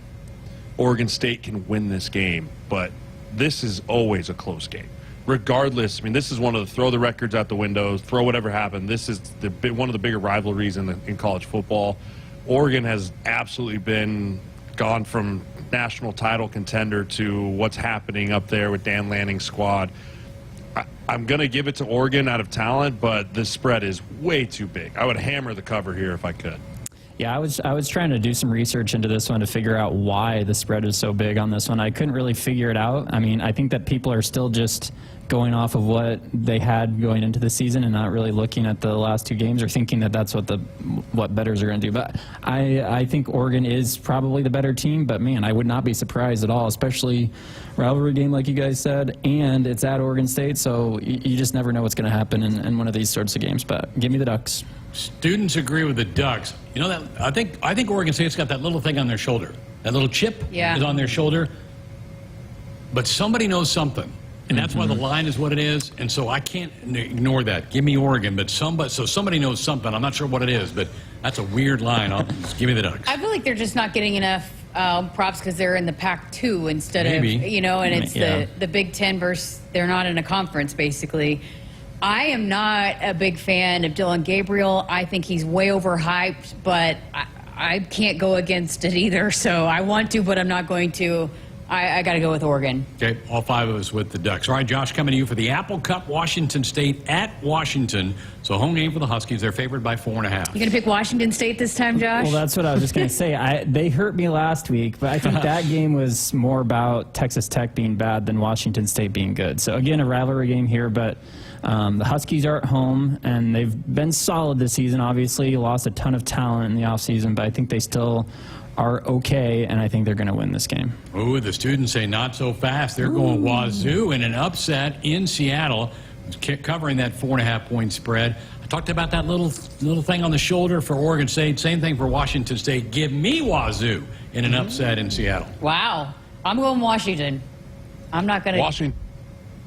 Oregon State can win this game, but this is always a close game. Regardless, I mean, this is one of the throw the records out the window, throw whatever happened. This is one of the bigger rivalries in college football. Oregon has absolutely been gone from national title contender to what's happening up there with Dan Lanning's squad. I'm going to give it to Oregon out of talent, but the spread is way too big. I would hammer the cover here if I could. Yeah, I was trying to do some research into this one to figure out why the spread is so big on this one. I couldn't really figure it out. I mean, I think that people are still just going off of what they had going into the season and not really looking at the last two games or thinking that that's what bettors are going to do. But I think Oregon is probably the better team, but man, I would not be surprised at all, especially rivalry game like you guys said, and it's at Oregon State, so you just never know what's going to happen in one of these sorts of games. But give me the Ducks. Students agree with the Ducks. You know that I think Oregon State's got that little thing on their shoulder. That little chip is on their shoulder. But somebody knows something. And that's why the line is what it is. And so I can't ignore that. Give me Oregon, but somebody knows something. I'm not sure what it is, but that's a weird line. Just give me the Ducks. I feel like they're just not getting enough props because they're in the Pac-2 instead of, and it's the Big Ten versus they're not in a conference, basically. I am not a big fan of Dylan Gabriel. I think he's way overhyped, but I can't go against it either. So I want to, but I'm not going to. I got to go with Oregon. Okay, all five of us with the Ducks. All right, Josh, coming to you for the Apple Cup, Washington State at Washington. So home game for the Huskies. They're favored by 4.5. You going to pick Washington State this time, Josh? Well, that's what I was just going to say. They hurt me last week, but I think that game was more about Texas Tech being bad than Washington State being good. So, again, a rivalry game here, but the Huskies are at home, and they've been solid this season, obviously. Lost a ton of talent in the offseason, but I think they still are okay, and I think they're going to win this game. Ooh, the students say not so fast. They're going Wazoo in an upset in Seattle, covering that 4.5-point spread. I talked about that little thing on the shoulder for Oregon State. Same thing for Washington State. Give me Wazoo in an upset in Seattle. Wow. I'm going Washington. I'm not going to. Washington.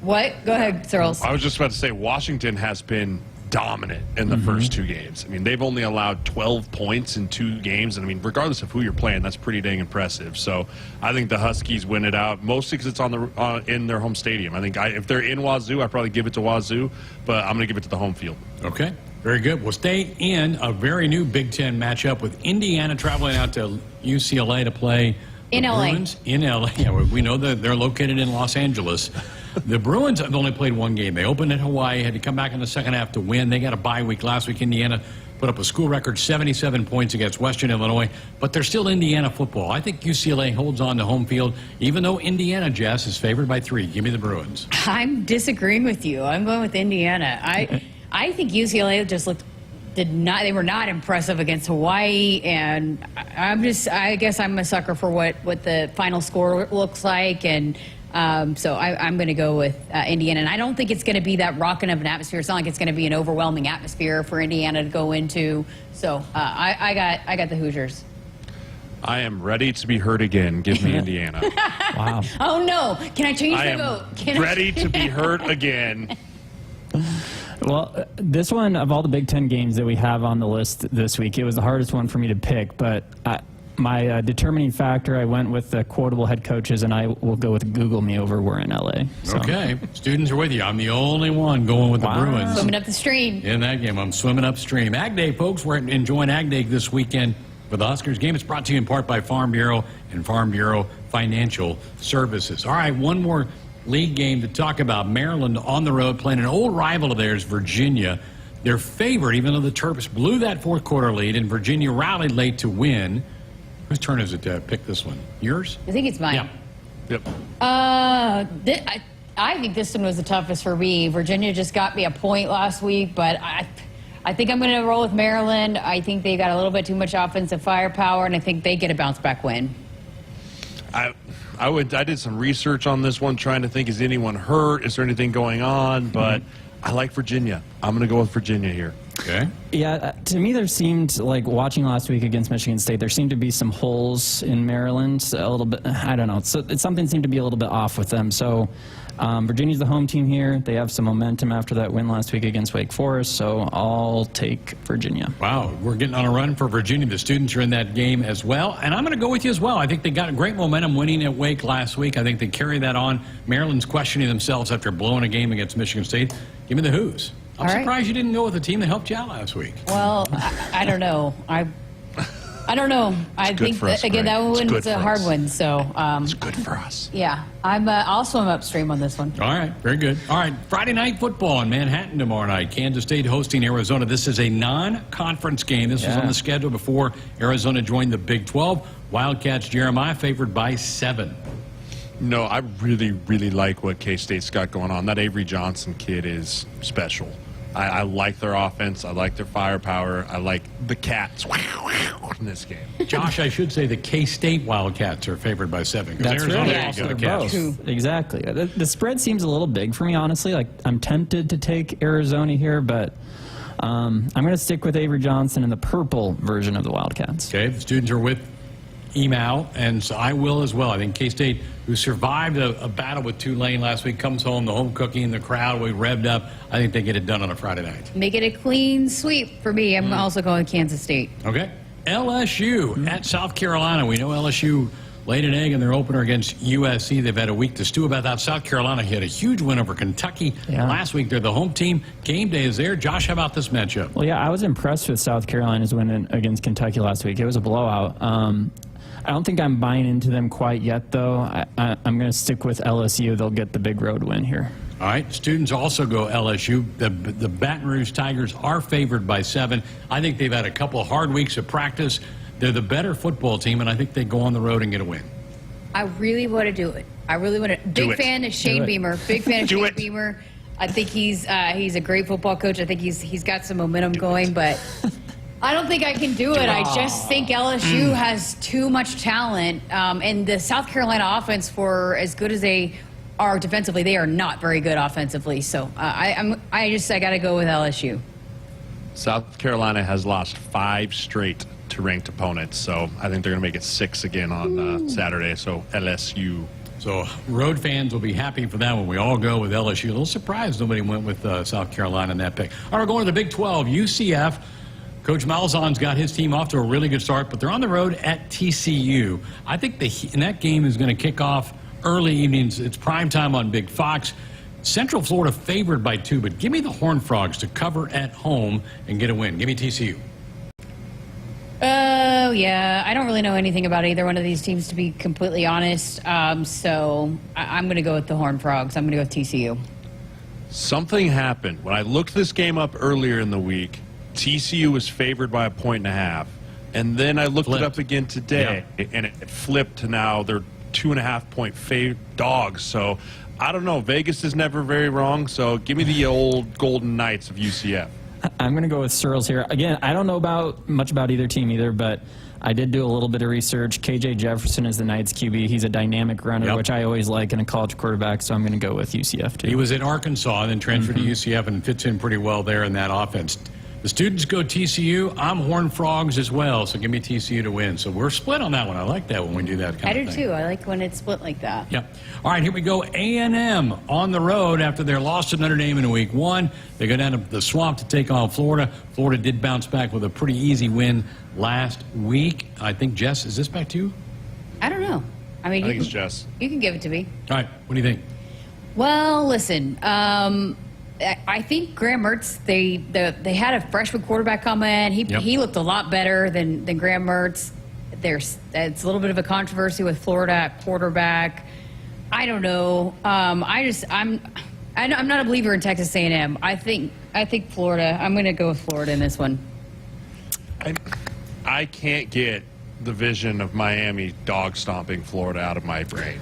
What? Go ahead, Searles. I was just about to say Washington has been dominant in the first two games. I mean, they've only allowed 12 points in 2 games. And I mean, regardless of who you're playing, that's pretty dang impressive. So I think the Huskies win it out, mostly because it's on in their home stadium. I think if they're in Wazoo, I'd probably give it to Wazoo, but I'm going to give it to the home field. Okay, very good. We'll stay in a very new Big Ten matchup with Indiana traveling out to UCLA to play in LA. Bruins in LA. Yeah, we know that they're located in Los Angeles. The Bruins have only played one game. They opened at Hawaii, had to come back in the second half to win. They got a bye week last week. Indiana put up a school record 77 points against Western Illinois, but they're still Indiana football. I think UCLA holds on to home field, even though Indiana, Jess, is favored by 3. Give me the Bruins. I'm disagreeing with you. I'm going with Indiana. I think UCLA just they were not impressive against Hawaii, and I guess I'm a sucker for what the final score looks like, and so I'm going to go with Indiana. And I don't think it's going to be that rocking of an atmosphere. It's not like it's going to be an overwhelming atmosphere for Indiana to go into. So I got the Hoosiers. I am ready to be heard again. Give me Indiana. Wow. Oh, no. Can I change my vote? I am ready to be heard again. Well, this one, of all the Big Ten games that we have on the list this week, it was the hardest one for me to pick, but my determining factor, I went with the quotable head coaches, and I will go with Google Me over we're in LA. So. Okay. Students are with you. I'm the only one going with the Bruins. Swimming up the stream. In that game, I'm swimming upstream. Ag Day, folks. We're enjoying Ag Day this weekend for the Huskers game. It's brought to you in part by Farm Bureau and Farm Bureau Financial Services. All right, one more league game to talk about. Maryland on the road playing an old rival of theirs, Virginia. They're favored, even though the Terps blew that fourth quarter lead, and Virginia rallied late to win. Whose turn is it to pick this one? Yours? I think it's mine. Yep. I think this one was the toughest for me. Virginia just got me a point last week, but I think I'm going to roll with Maryland. I think they got a little bit too much offensive firepower, and I think they get a bounce-back win. I did some research on this one, trying to think, is anyone hurt? Is there anything going on? But I like Virginia. I'm going to go with Virginia here. Okay. Yeah, to me, there seemed like watching last week against Michigan State, there seemed to be some holes in Maryland a little bit. I don't know. So something seemed to be a little bit off with them. So Virginia's the home team here. They have some momentum after that win last week against Wake Forest. So I'll take Virginia. Wow, we're getting on a run for Virginia. The students are in that game as well. And I'm going to go with you as well. I think they got a great momentum winning at Wake last week. I think they carry that on. Maryland's questioning themselves after blowing a game against Michigan State. Give me the Hoos. I'm surprised you didn't go with the team that helped you out last week. Well, I don't know. I don't know. I think that, again, that one's a hard one. So it's good for us. Yeah, I'm also upstream on this one. All right, very good. All right, Friday night football in Manhattan tomorrow night. Kansas State hosting Arizona. This is a non-conference game. This was on the schedule before Arizona joined the Big 12. Wildcats, Jeremiah, favored by 7. No, I really, really like what K-State's got going on. That Avery Johnson kid is special. I like their offense. I like their firepower. I like the Cats in this game. Josh, I should say the K-State Wildcats are favored by 7. That's Arizona right. also the Cats. Exactly. The spread seems a little big for me, honestly. Like, I'm tempted to take Arizona here, but I'm going to stick with Avery Johnson and the purple version of the Wildcats. Okay, the students are with Emau, and so I will as well. I think K-State, who survived a battle with Tulane last week, comes home, the home cooking, the crowd, we revved up. I think they get it done on a Friday night. Make it a clean sweep for me. I'm also going with Kansas State. Okay. LSU at South Carolina. We know LSU laid an egg in their opener against USC. They've had a week to stew about that. South Carolina had a huge win over Kentucky last week. They're the home team. Game day is there. Josh, how about this matchup? Well, yeah, I was impressed with South Carolina's win against Kentucky last week. It was a blowout. I don't think I'm buying into them quite yet, though. I'm going to stick with LSU. They'll get the big road win here. All right. Students also go LSU. The Baton Rouge Tigers are favored by 7. I think they've had a couple of hard weeks of practice. They're the better football team, and I think they go on the road and get a win. I really want to do it. I really want to. Big fan of Shane Beamer. Big fan of Shane Beamer. I think he's a great football coach. I think he's got some momentum going, but I don't think I can do it. I just think LSU has too much talent, and the South Carolina offense, for as good as they are defensively, they are not very good offensively. So I got to go with LSU. South Carolina has lost 5 straight to ranked opponents, so I think they're going to make it 6 again on Saturday. So LSU. So road fans will be happy for that when we all go with LSU. A little surprised nobody went with South Carolina in that pick. All right, we're going to the Big 12. UCF. Coach Malzahn's got his team off to a really good start, but they're on the road at TCU. I think and that game is going to kick off early evenings. It's prime time on Big Fox. Central Florida favored by 2, but give me the Horned Frogs to cover at home and get a win. Give me TCU. Oh, yeah. I don't really know anything about either one of these teams, to be completely honest. So I'm going to go with the Horned Frogs. I'm going to go with TCU. Something happened. When I looked this game up earlier in the week, TCU was favored by 1.5. And then I looked it up again today, and it flipped to now they're 2.5-point dogs. So I don't know. Vegas is never very wrong. So give me the old Golden Knights of UCF. I'm going to go with Searles here. Again, I don't know much about either team either, but I did do a little bit of research. KJ Jefferson is the Knights QB. He's a dynamic runner, which I always like in a college quarterback, so I'm going to go with UCF too. He was in Arkansas and then transferred to UCF and fits in pretty well there in that offense. The students go TCU. I'm Horned Frogs as well, so give me TCU to win. So we're split on that one. I like that when we do that kind of thing. I do too. I like when it's split like that. Yep. All right, here we go. A&M on the road after their loss to Notre Dame in week 1. They go down to the Swamp to take on Florida. Florida did bounce back with a pretty easy win last week. I think, Jess, is this back to you? I don't know. I mean, I think it's Jess. You can give it to me. All right, what do you think? Well, listen, I think Graham Mertz, they had a freshman quarterback come in. He looked a lot better than Graham Mertz. It's a little bit of a controversy with Florida at quarterback. I don't know. I'm not a believer in Texas A&M. I think Florida. I'm going to go with Florida in this one. I can't get the vision of Miami dog stomping Florida out of my brain.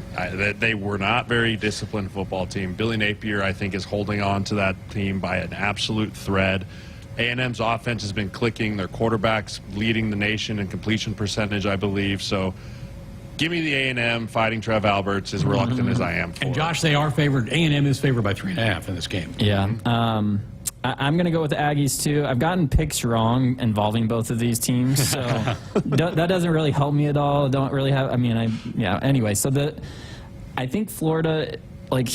They were not very disciplined football team. Billy Napier, I think, is holding on to that team by an absolute thread. A&M's offense has been clicking. Their quarterback's leading the nation in completion percentage, I believe. So give me the A&M fighting Trev Alberts, as reluctant as I am for And Josh, they are favored. A&M is favored by 3.5 in this game. Yeah. I'm going to go with the Aggies, too. I've gotten picks wrong involving both of these teams, so that doesn't really help me at all. Don't really have, anyway, so I think Florida, like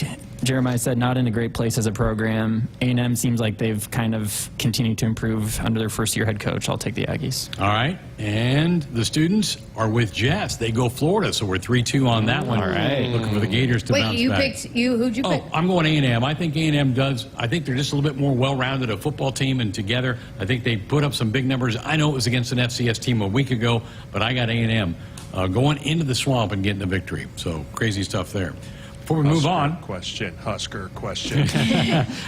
Jeremiah said, not in a great place as a program. A&M seems like they've kind of continued to improve under their first-year head coach. I'll take the Aggies. All right, and the students are with Jess. They go Florida, so we're 3-2 on that one. All right. Looking for the Gators to bounce back. Who'd you pick? I'm going A&M. I think A&M does. I think they're just a little bit more well-rounded, a football team, and together. I think they put up some big numbers. I know it was against an FCS team a week ago, but I got A&M going into the swamp and getting the victory. So crazy stuff there. Before we move on. Husker question.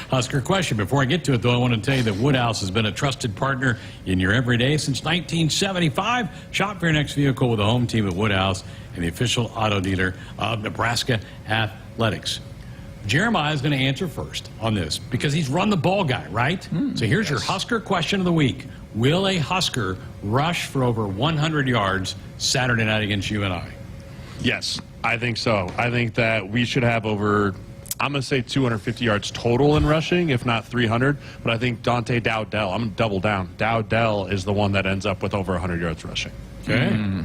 Husker question. Before I get to it, though, I want to tell you that Woodhouse has been a trusted partner in your everyday since 1975. Shop for your next vehicle with a home team at Woodhouse and the official auto dealer of Nebraska Athletics. Jeremiah is going to answer first on this because he's run the ball guy, right? So here's your Husker question of the week. Will a Husker rush for over 100 yards Saturday night against UNI? Yes, I think so. I think that we should have over, I'm going to say 250 yards total in rushing, if not 300. But I think Dante Dowdell, I'm going to double down. Dowdell is the one that ends up with over 100 yards rushing. Okay.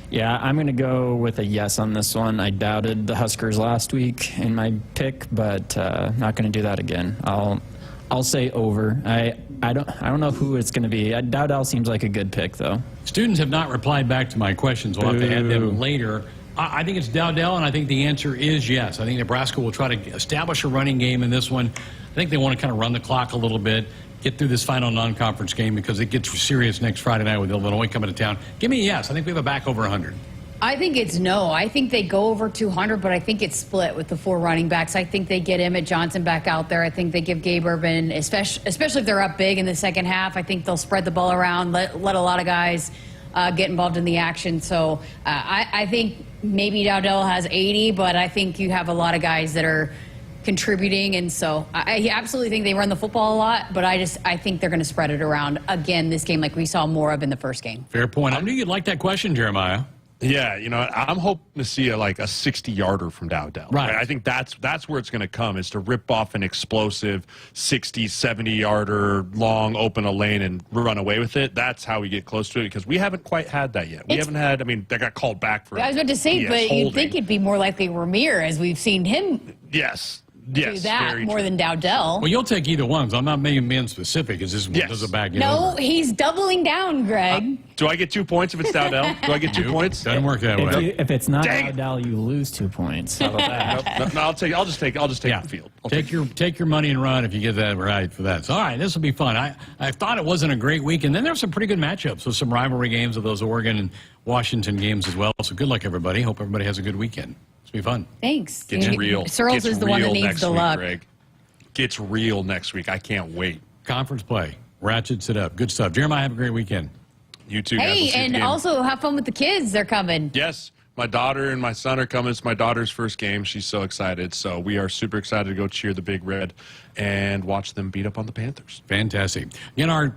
Yeah, I'm going to go with a yes on this one. I doubted the Huskers last week in my pick, but not going to do that again. I'll say over. I don't know who it's going to be. Dowdell seems like a good pick, though. Students have not replied back to my questions. We'll have to add them later. I think it's Dowdell, and I think the answer is yes. I think Nebraska will try to establish a running game in this one. I think they want to kind of run the clock a little bit, get through this final non-conference game because it gets serious next Friday night with Illinois coming to town. Give me a yes. I think we have a back over 100. I think it's no. I think they go over 200, but I think it's split with the 4 running backs. I think they get Emmett Johnson back out there. I think they give Gabe Urban, especially if they're up big in the second half, I think they'll spread the ball around, let a lot of guys get involved in the action. So I think maybe Dowdell has 80, but I think you have a lot of guys that are contributing, and so I absolutely think they run the football a lot, but I think they're going to spread it around again this game like we saw more of in the first game. Fair point. I knew you'd like that question, Jeremiah. Yeah, I'm hoping to see a 60-yarder from Dowdell. Right. I think that's where it's going to come, is to rip off an explosive 60, 70-yarder, long, open a lane and run away with it. That's how we get close to it, because we haven't quite had that yet. We haven't had, they got called back for I was about to say, but holding. you'd think it'd be more likely Ramir, as we've seen him do that more than Dowdell. Well, you'll take either one, so I'm not making man specific. Is this one does a back No, over? he's doubling down, Greg. Do I get 2 points if it's Dowdell? Do I get 2 points? Doesn't work that way. If it's not Dowdell, you lose 2 points. How about that? No, I'll just take the field. Take your money and run if you get that right for that. So, all right, this will be fun. I thought it wasn't a great week, and then there were some pretty good matchups with some rivalry games of those Oregon and Washington games as well. So good luck, everybody. Hope everybody has a good weekend. It's be fun. Thanks. Gets real. Searles is the one that needs the luck. Greg. Gets real next week. I can't wait. Conference play. Ratchets it up. Good stuff. Jeremiah, have a great weekend. You too, Hey, guys. We'll see you and again. also have fun with the kids. They're coming. Yes. My daughter and my son are coming. It's my daughter's first game. She's so excited. So we are super excited to go cheer the Big Red and watch them beat up on the Panthers. Fantastic. In our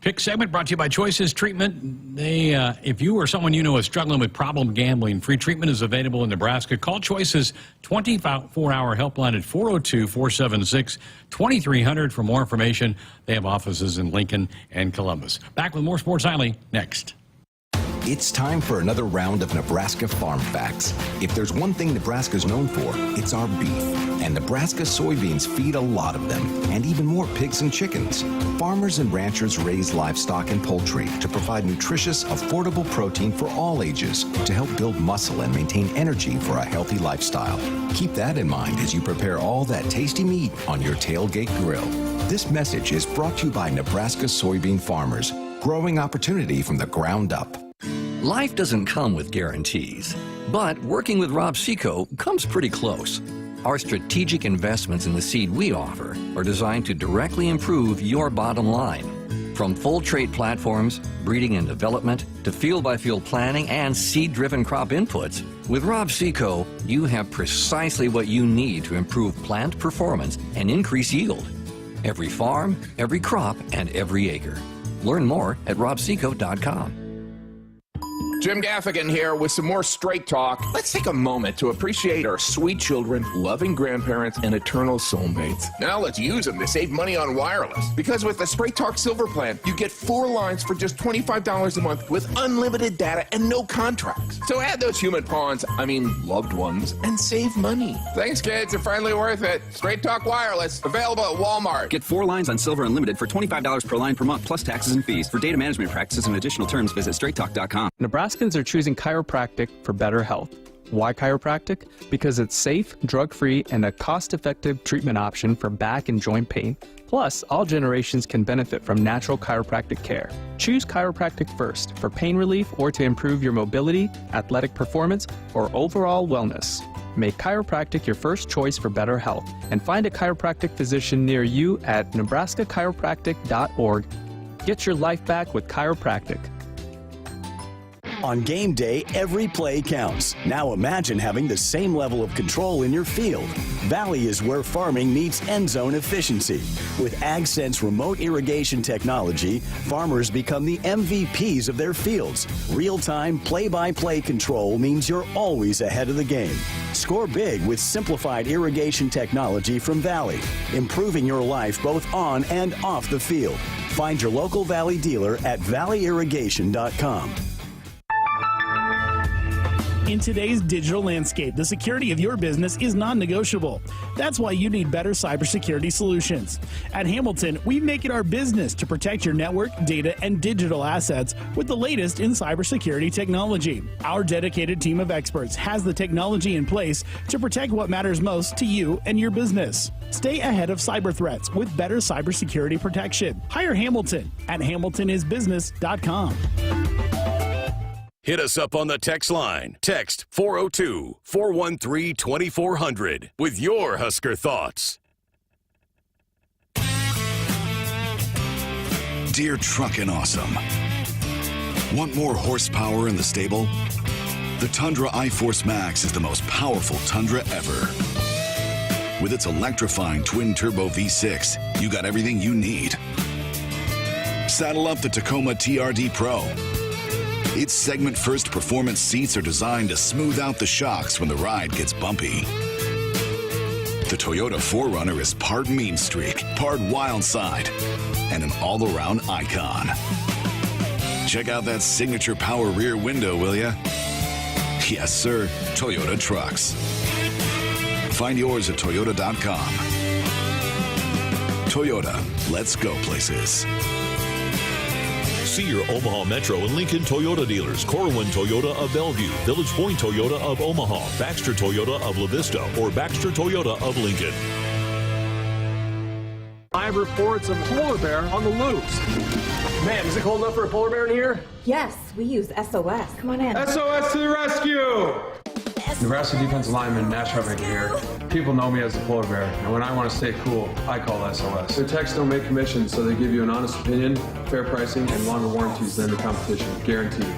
pick segment brought to you by Choices Treatment. If you or someone you know is struggling with problem gambling, free treatment is available in Nebraska. Call Choices 24-hour helpline at 402-476-2300 for more information. They have offices in Lincoln and Columbus. Back with more Sports Nightly next. It's time for another round of Nebraska Farm Facts. If there's one thing Nebraska's known for, it's our beef. And Nebraska soybeans feed a lot of them, and even more pigs and chickens. Farmers and ranchers raise livestock and poultry to provide nutritious, affordable protein for all ages to help build muscle and maintain energy for a healthy lifestyle. Keep that in mind as you prepare all that tasty meat on your tailgate grill. This message is brought to you by Nebraska soybean farmers, growing opportunity from the ground up. Life doesn't come with guarantees, but working with Rob Seco comes pretty close. Our strategic investments in the seed we offer are designed to directly improve your bottom line. From full trait platforms, breeding and development, to field-by-field planning and seed-driven crop inputs, with Rob Seco, you have precisely what you need to improve plant performance and increase yield. Every farm, every crop, and every acre. Learn more at robseco.com. Jim Gaffigan here with some more Straight Talk. Let's take a moment to appreciate our sweet children, loving grandparents, and eternal soulmates. Now let's use them to save money on wireless. Because with the Straight Talk Silver Plan, you get 4 lines for just $25 a month with unlimited data and no contracts. So add those human pawns, loved ones, and save money. Thanks, kids. They're finally worth it. Straight Talk Wireless, available at Walmart. Get 4 lines on Silver Unlimited for $25 per line per month, plus taxes and fees. For data management practices and additional terms, visit straighttalk.com. Nebraskans are choosing chiropractic for better health. Why chiropractic? Because it's safe, drug-free, and a cost-effective treatment option for back and joint pain. Plus, all generations can benefit from natural chiropractic care. Choose chiropractic first for pain relief or to improve your mobility, athletic performance, or overall wellness. Make chiropractic your first choice for better health, and find a chiropractic physician near you at nebraska-chiropractic.org. Get your life back with chiropractic. On game day, every play counts. Now imagine having the same level of control in your field. Valley is where farming meets end zone efficiency. With AgSense remote irrigation technology, farmers become the MVPs of their fields. Real-time, play-by-play control means you're always ahead of the game. Score big with simplified irrigation technology from Valley, improving your life both on and off the field. Find your local Valley dealer at valleyirrigation.com. In today's digital landscape, the security of your business is non-negotiable. That's why you need better cybersecurity solutions. At Hamilton, we make it our business to protect your network, data, and digital assets with the latest in cybersecurity technology. Our dedicated team of experts has the technology in place to protect what matters most to you and your business. Stay ahead of cyber threats with better cybersecurity protection. Hire Hamilton at hamiltonisbusiness.com. Hit us up on the text line. Text 402-413-2400 with your Husker thoughts. Dear Truckin' Awesome. Want more horsepower in the stable? The Tundra iForce Max is the most powerful Tundra ever. With its electrifying twin-turbo V6, you got everything you need. Saddle up the Tacoma TRD Pro. Its segment-first performance seats are designed to smooth out the shocks when the ride gets bumpy. The Toyota 4Runner is part mean streak, part wild side, and an all-around icon. Check out that signature power rear window, will ya? Yes, sir, Toyota trucks. Find yours at toyota.com. Toyota, let's go places. See your Omaha Metro and Lincoln Toyota dealers. Corwin Toyota of Bellevue, Village Point Toyota of Omaha, Baxter Toyota of La Vista, or Baxter Toyota of Lincoln. I have reports of polar bear on the loose. Ma'am, is it cold enough for a polar bear in here? Yes, we use SOS. Come on in. SOS to the rescue! Nebraska defensive lineman Nash Hubbard here. People know me as the polar bear, and when I want to stay cool, I call SOS. Their techs don't make commissions, so they give you an honest opinion, fair pricing, and longer warranties than the competition, guaranteed.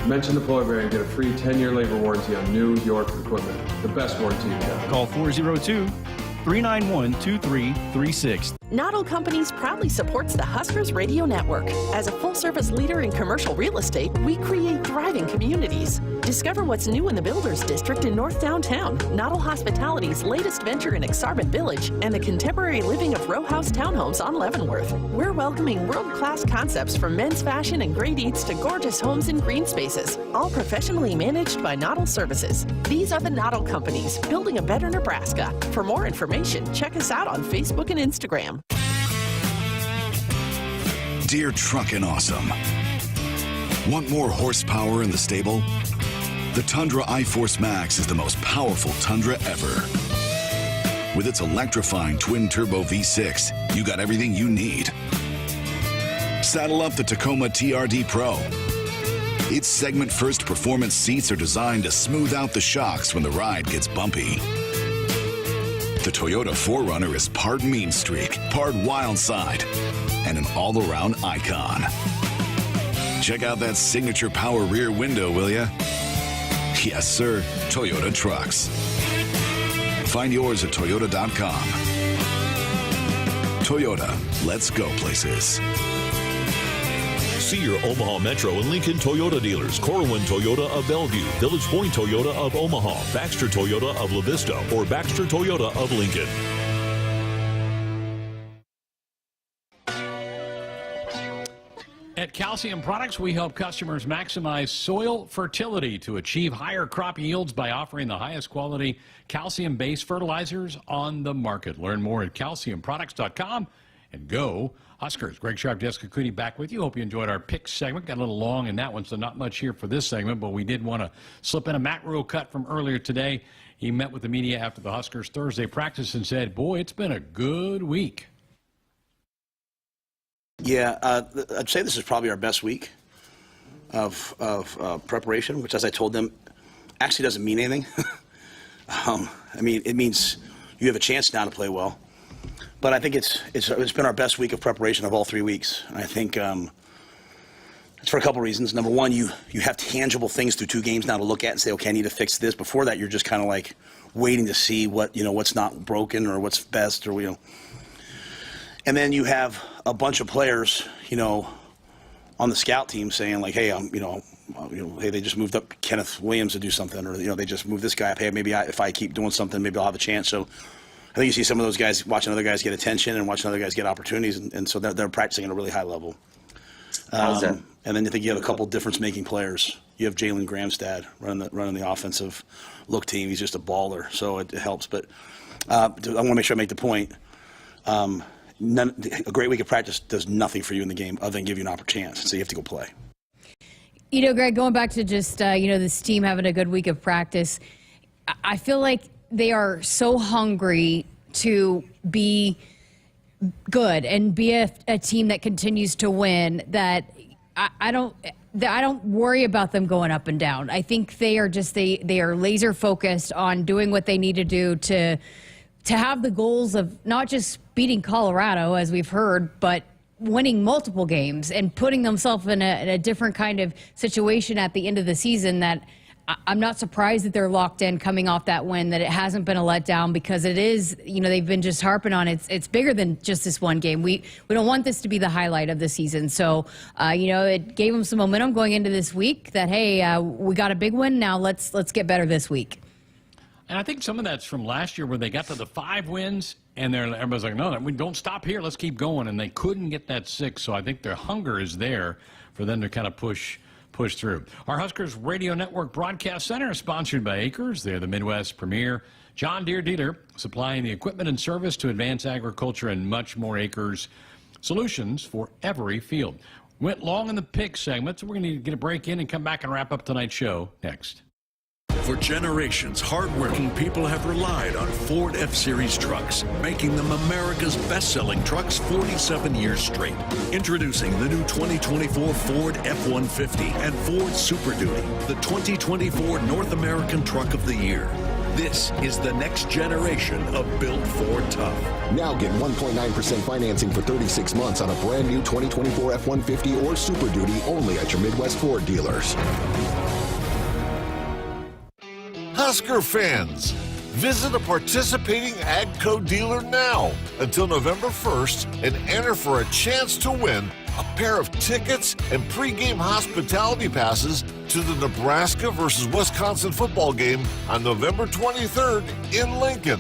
Mention the polar bear and get a free 10-year labor warranty on New York equipment. The best warranty you have. Call 402-391-2336. Noddle Companies proudly supports the Huskers Radio Network. As a full-service leader in commercial real estate, we create thriving communities. Discover what's new in the Builders District in North Downtown, Noddle Hospitality's latest venture in Aksarben Village, and the contemporary living of row house townhomes on Leavenworth. We're welcoming world-class concepts from men's fashion and great eats to gorgeous homes and green spaces, all professionally managed by Noddle Services. These are the Noddle Companies, building a better Nebraska. For more information, check us out on Facebook and Instagram. Dear Truckin' Awesome. Want more horsepower in the stable? The Tundra iForce Max is the most powerful Tundra ever. With its electrifying twin-turbo V6, you got everything you need. Saddle up the Tacoma TRD Pro. Its segment-first performance seats are designed to smooth out the shocks when the ride gets bumpy. The Toyota 4Runner is part mean streak, part wild side, and an all-around icon. Check out that signature power rear window, will ya? Yes, sir, Toyota trucks. Find yours at Toyota.com. Toyota, let's go places. See your Omaha Metro and Lincoln Toyota dealers. Corwin Toyota of Bellevue, Village Point Toyota of Omaha, Baxter Toyota of La Vista, or Baxter Toyota of Lincoln. At Calcium Products, we help customers maximize soil fertility to achieve higher crop yields by offering the highest quality calcium-based fertilizers on the market. Learn more at calciumproducts.com and go Huskers. Greg Sharpe, Jessica Coody back with you. Hope you enjoyed our pick segment. Got a little long in that one, so not much here for this segment, but we did want to slip in a Matt Rhule cut from earlier today. He met with the media after the Huskers Thursday practice and said, boy, it's been a good week. Yeah, I'd say this is probably our best week of preparation, which, as I told them, actually doesn't mean anything. I mean, it means you have a chance now to play well. But I think it's been our best week of preparation of all 3 weeks. And I think it's for a couple reasons. Number one, you have tangible things through 2 games now to look at and say, okay, I need to fix this. Before that, you're just kind of like waiting to see what's not broken or what's best or And then you have a bunch of players, on the scout team saying like, hey, hey, they just moved up Kenneth Williams to do something, or they just moved this guy up. Hey, maybe if I keep doing something, maybe I'll have a chance. So I think you see some of those guys watching other guys get attention and watching other guys get opportunities, and so they're practicing at a really high level. And then I think you have a couple difference-making players. You have Jalen Gramstad running the offensive look team. He's just a baller, so it helps. But I want to make sure I make the point. A great week of practice does nothing for you in the game other than give you an opportunity. So you have to go play. Greg, going back to just, this team having a good week of practice, I feel like they are so hungry to be good and be a team that continues to win that I don't worry about them going up and down. I think they are they are laser focused on doing what they need to do to have the goals of not just beating Colorado, as we've heard, but winning multiple games and putting themselves in a different kind of situation at the end of the season that I'm not surprised that they're locked in coming off that win, that it hasn't been a letdown, because it is, they've been just harping on it. It's bigger than just this one game. We don't want this to be the highlight of the season. So, it gave them some momentum going into this week that, hey, we got a big win. Now let's get better this week. And I think some of that's from last year where they got to the 5 wins and everybody's like, no, we don't stop here. Let's keep going. And they couldn't get that 6. So I think their hunger is there for them to kind of push through. Our Huskers Radio Network Broadcast Center is sponsored by Akrs. They're the Midwest's premier John Deere dealer, supplying the equipment and service to advance agriculture and much more. Akrs solutions for every field. Went long in the pick segment, so we're going to get a break in and come back and wrap up tonight's show next. For generations, hardworking people have relied on Ford F-Series trucks, making them America's best-selling trucks 47 years straight. Introducing the new 2024 Ford F-150 and Ford Super Duty, the 2024 North American Truck of the Year. This is the next generation of Built Ford Tough. Now get 1.9% financing for 36 months on a brand new 2024 F-150 or Super Duty only at your Midwest Ford dealers. Husker fans, Visit a participating AGCO dealer now until November 1st and enter for a chance to win a pair of tickets and pregame hospitality passes to the Nebraska versus Wisconsin football game on November 23rd in Lincoln.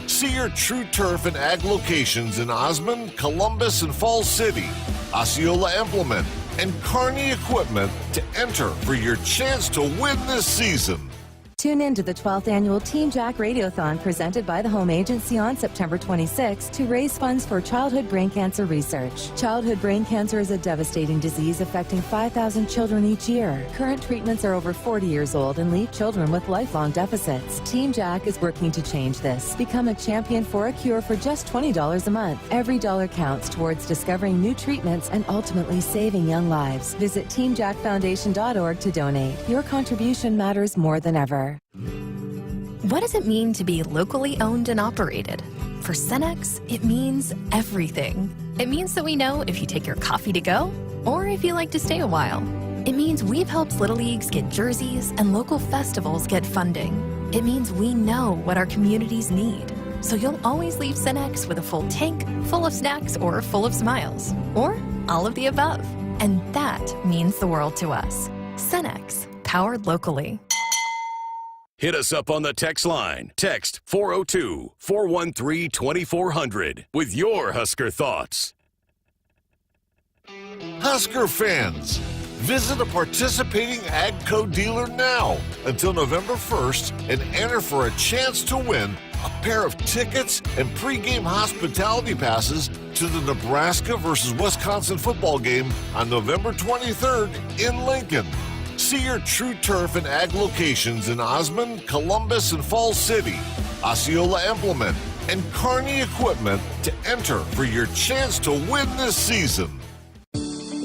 See your True Turf and Ag locations in Osmond, Columbus, and Falls City, Osceola Implement, and Kearney Equipment to enter for your chance to win this season. Tune in to the 12th annual Team Jack Radiothon presented by the Home Agency on September 26 to raise funds for childhood brain cancer research. Childhood brain cancer is a devastating disease affecting 5,000 children each year. Current treatments are over 40 years old and leave children with lifelong deficits. Team Jack is working to change this. Become a champion for a cure for just $20 a month. Every dollar counts towards discovering new treatments and ultimately saving young lives. Visit TeamJackFoundation.org to donate. Your contribution matters more than ever. What does it mean to be locally owned and operated? For Cenex, it means everything. It means that we know if you take your coffee to go or if you like to stay a while. It means we've helped Little Leagues get jerseys and local festivals get funding. It means we know what our communities need. So you'll always leave Cenex with a full tank, full of snacks, or full of smiles. Or all of the above. And that means the world to us. Cenex, powered locally. Hit us up on the text line. Text 402-413-2400 with your Husker thoughts. Husker fans, visit a participating AGCO dealer now until November 1st and enter for a chance to win a pair of tickets and pregame hospitality passes to the Nebraska versus Wisconsin football game on November 23rd in Lincoln. See your True Turf and Ag locations in Osmond, Columbus, and Falls City, Osceola Implement, and Kearney Equipment to enter for your chance to win this season.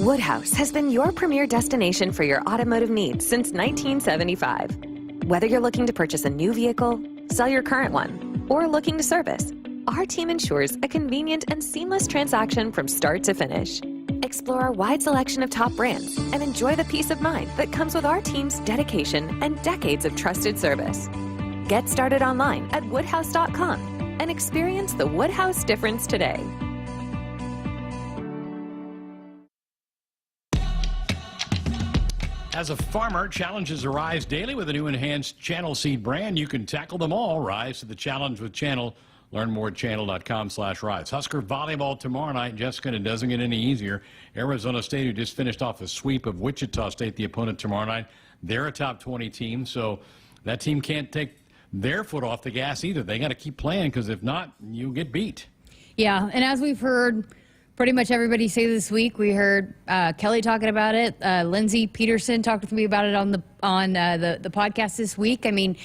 Woodhouse has been your premier destination for your automotive needs since 1975. Whether you're looking to purchase a new vehicle, sell your current one, or looking to service, our team ensures a convenient and seamless transaction from start to finish. Explore our wide selection of top brands and enjoy the peace of mind that comes with our team's dedication and decades of trusted service. Get started online at woodhouse.com and experience the Woodhouse difference today. As a farmer, challenges arise daily with a new enhanced Channel Seed brand. You can tackle them all. Rise to the challenge with Channel. Learn more at channel.com/rise. Husker volleyball tomorrow night. Jessica, it doesn't get any easier. Arizona State, who just finished off a sweep of Wichita State, the opponent tomorrow night. They're a top 20 team, so that team can't take their foot off the gas either. They got to keep playing, because if not, you get beat. Yeah, and as we've heard pretty much everybody say this week, we heard Kelly talking about it. Lindsey Peterson talked with me about it on the podcast this week. I mean,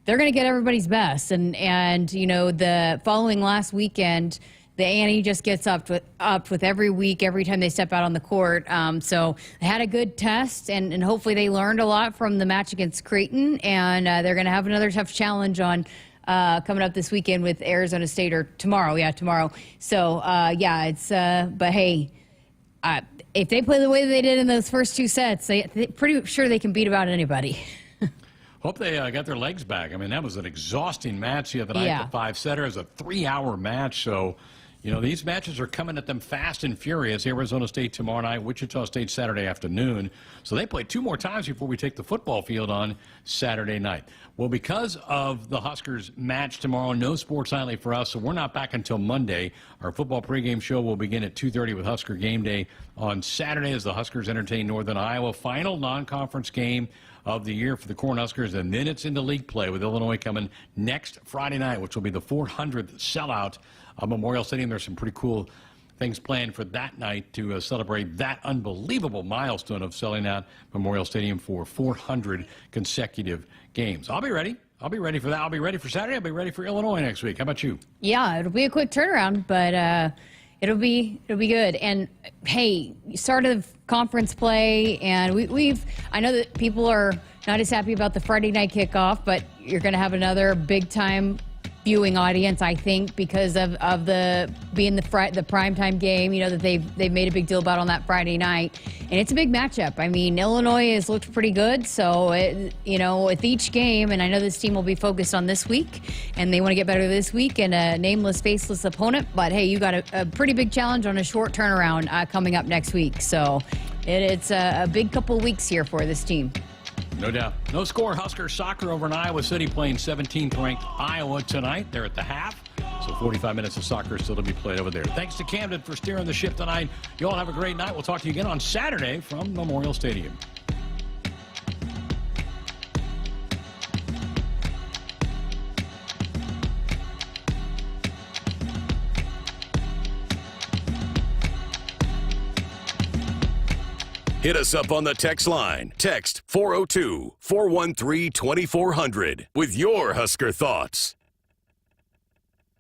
they're going to get everybody's best. And you know, the following last weekend, the ante just gets up with every week, every time they step out on the court. So they had a good test, and hopefully they learned a lot from the match against Creighton. And they're going to have another tough challenge on coming up this weekend with Arizona State, or tomorrow. Yeah, tomorrow. So, yeah, it's but hey, if they play the way they did in those first two sets, they're pretty sure they can beat about anybody. Hope they got their legs back. I mean, that was an exhausting match the other night. The five-setter. It was a 3-hour match. So, you know, these matches are coming at them fast and furious. Arizona State tomorrow night, Wichita State Saturday afternoon. So they play 2 more times before we take the football field on Saturday night. Well, because of the Huskers match tomorrow, no Sports Nightly for us, so we're not back until Monday. Our football pregame show will begin at 2:30 with Husker Game Day on Saturday as the Huskers entertain Northern Iowa. Final non-conference game of the year for the Cornhuskers, and then it's into league play with Illinois coming next Friday night, which will be the 400th sellout of Memorial Stadium. There's some pretty cool things planned for that night to celebrate that unbelievable milestone of selling out Memorial Stadium for 400 consecutive games. I'll be ready. I'll be ready for that. I'll be ready for Saturday. I'll be ready for Illinois next week. How about you? Yeah, it'll be a quick turnaround, but it'll be good. And hey, start of conference play, and I know that people are not as happy about the Friday night kickoff, but you're going to have another big time viewing audience, I think, because of the being the primetime game, that they've made a big deal about on that Friday night. And it's a big matchup. I mean, Illinois has looked pretty good, so with each game, and I know this team will be focused on this week, and they want to get better this week, and a nameless, faceless opponent. But hey, you got a pretty big challenge on a short turnaround coming up next week. So it's a big couple weeks here for this team. No doubt. No score. Husker soccer over in Iowa City playing 17th ranked Iowa tonight. They're at the half. So 45 minutes of soccer still to be played over there. Thanks to Camden for steering the ship tonight. You all have a great night. We'll talk to you again on Saturday from Memorial Stadium. Hit us up on the text line. Text 402-413-2400 with your Husker thoughts.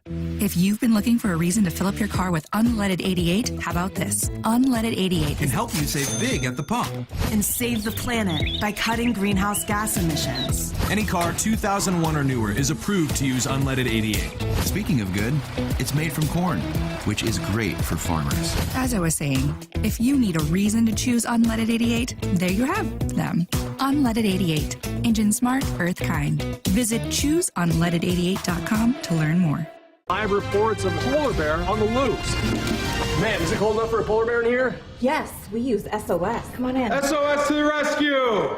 If you've been looking for a reason to fill up your car with unleaded 88, how about this? Unleaded 88 can help you save big at the pump. And save the planet by cutting greenhouse gas emissions. Any car 2001 or newer is approved to use unleaded 88. Speaking of good, it's made from corn, which is great for farmers. As I was saying, if you need a reason to choose unleaded 88, there you have them. Unleaded 88. Engine smart, earth kind. Visit chooseunleaded88.com to learn more. Live reports of polar bear on the loose. Man, is it cold enough for a polar bear in here? Yes, we use SOS. Come on in. SOS to the rescue!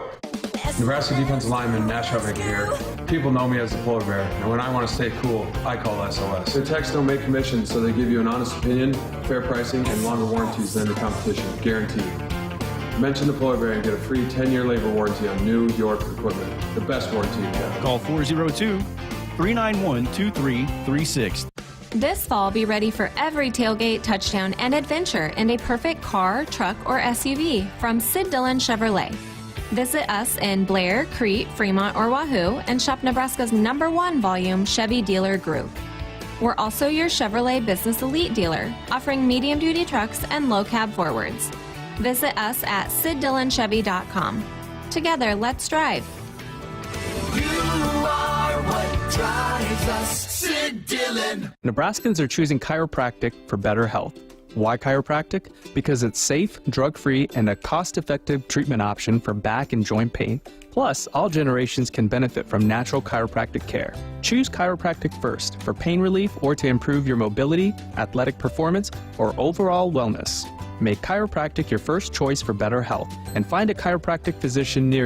Nebraska defensive lineman Nash Hubbard here. People know me as the polar bear, and when I want to stay cool, I call SOS. Their techs don't make commissions, so they give you an honest opinion, fair pricing, and longer warranties than the competition, guaranteed. Mention the polar bear and get a free 10-year labor warranty on New York equipment. The best warranty you get. Call 402-391-2336. This fall, be ready for every tailgate, touchdown, and adventure in a perfect car, truck, or SUV from Sid Dillon Chevrolet. Visit us in Blair, Crete, Fremont, or Wahoo and shop Nebraska's #1 volume Chevy dealer group. We're also your Chevrolet Business Elite dealer, offering medium-duty trucks and low-cab forwards. Visit us at SidDillonChevy.com. Together, let's drive. You are what drives us, Sid Dillon. Nebraskans are choosing chiropractic for better health. Why chiropractic? Because it's safe, drug-free, and a cost-effective treatment option for back and joint pain. Plus, all generations can benefit from natural chiropractic care. Choose chiropractic first for pain relief or to improve your mobility, athletic performance, or overall wellness. Make chiropractic your first choice for better health and find a chiropractic physician near you.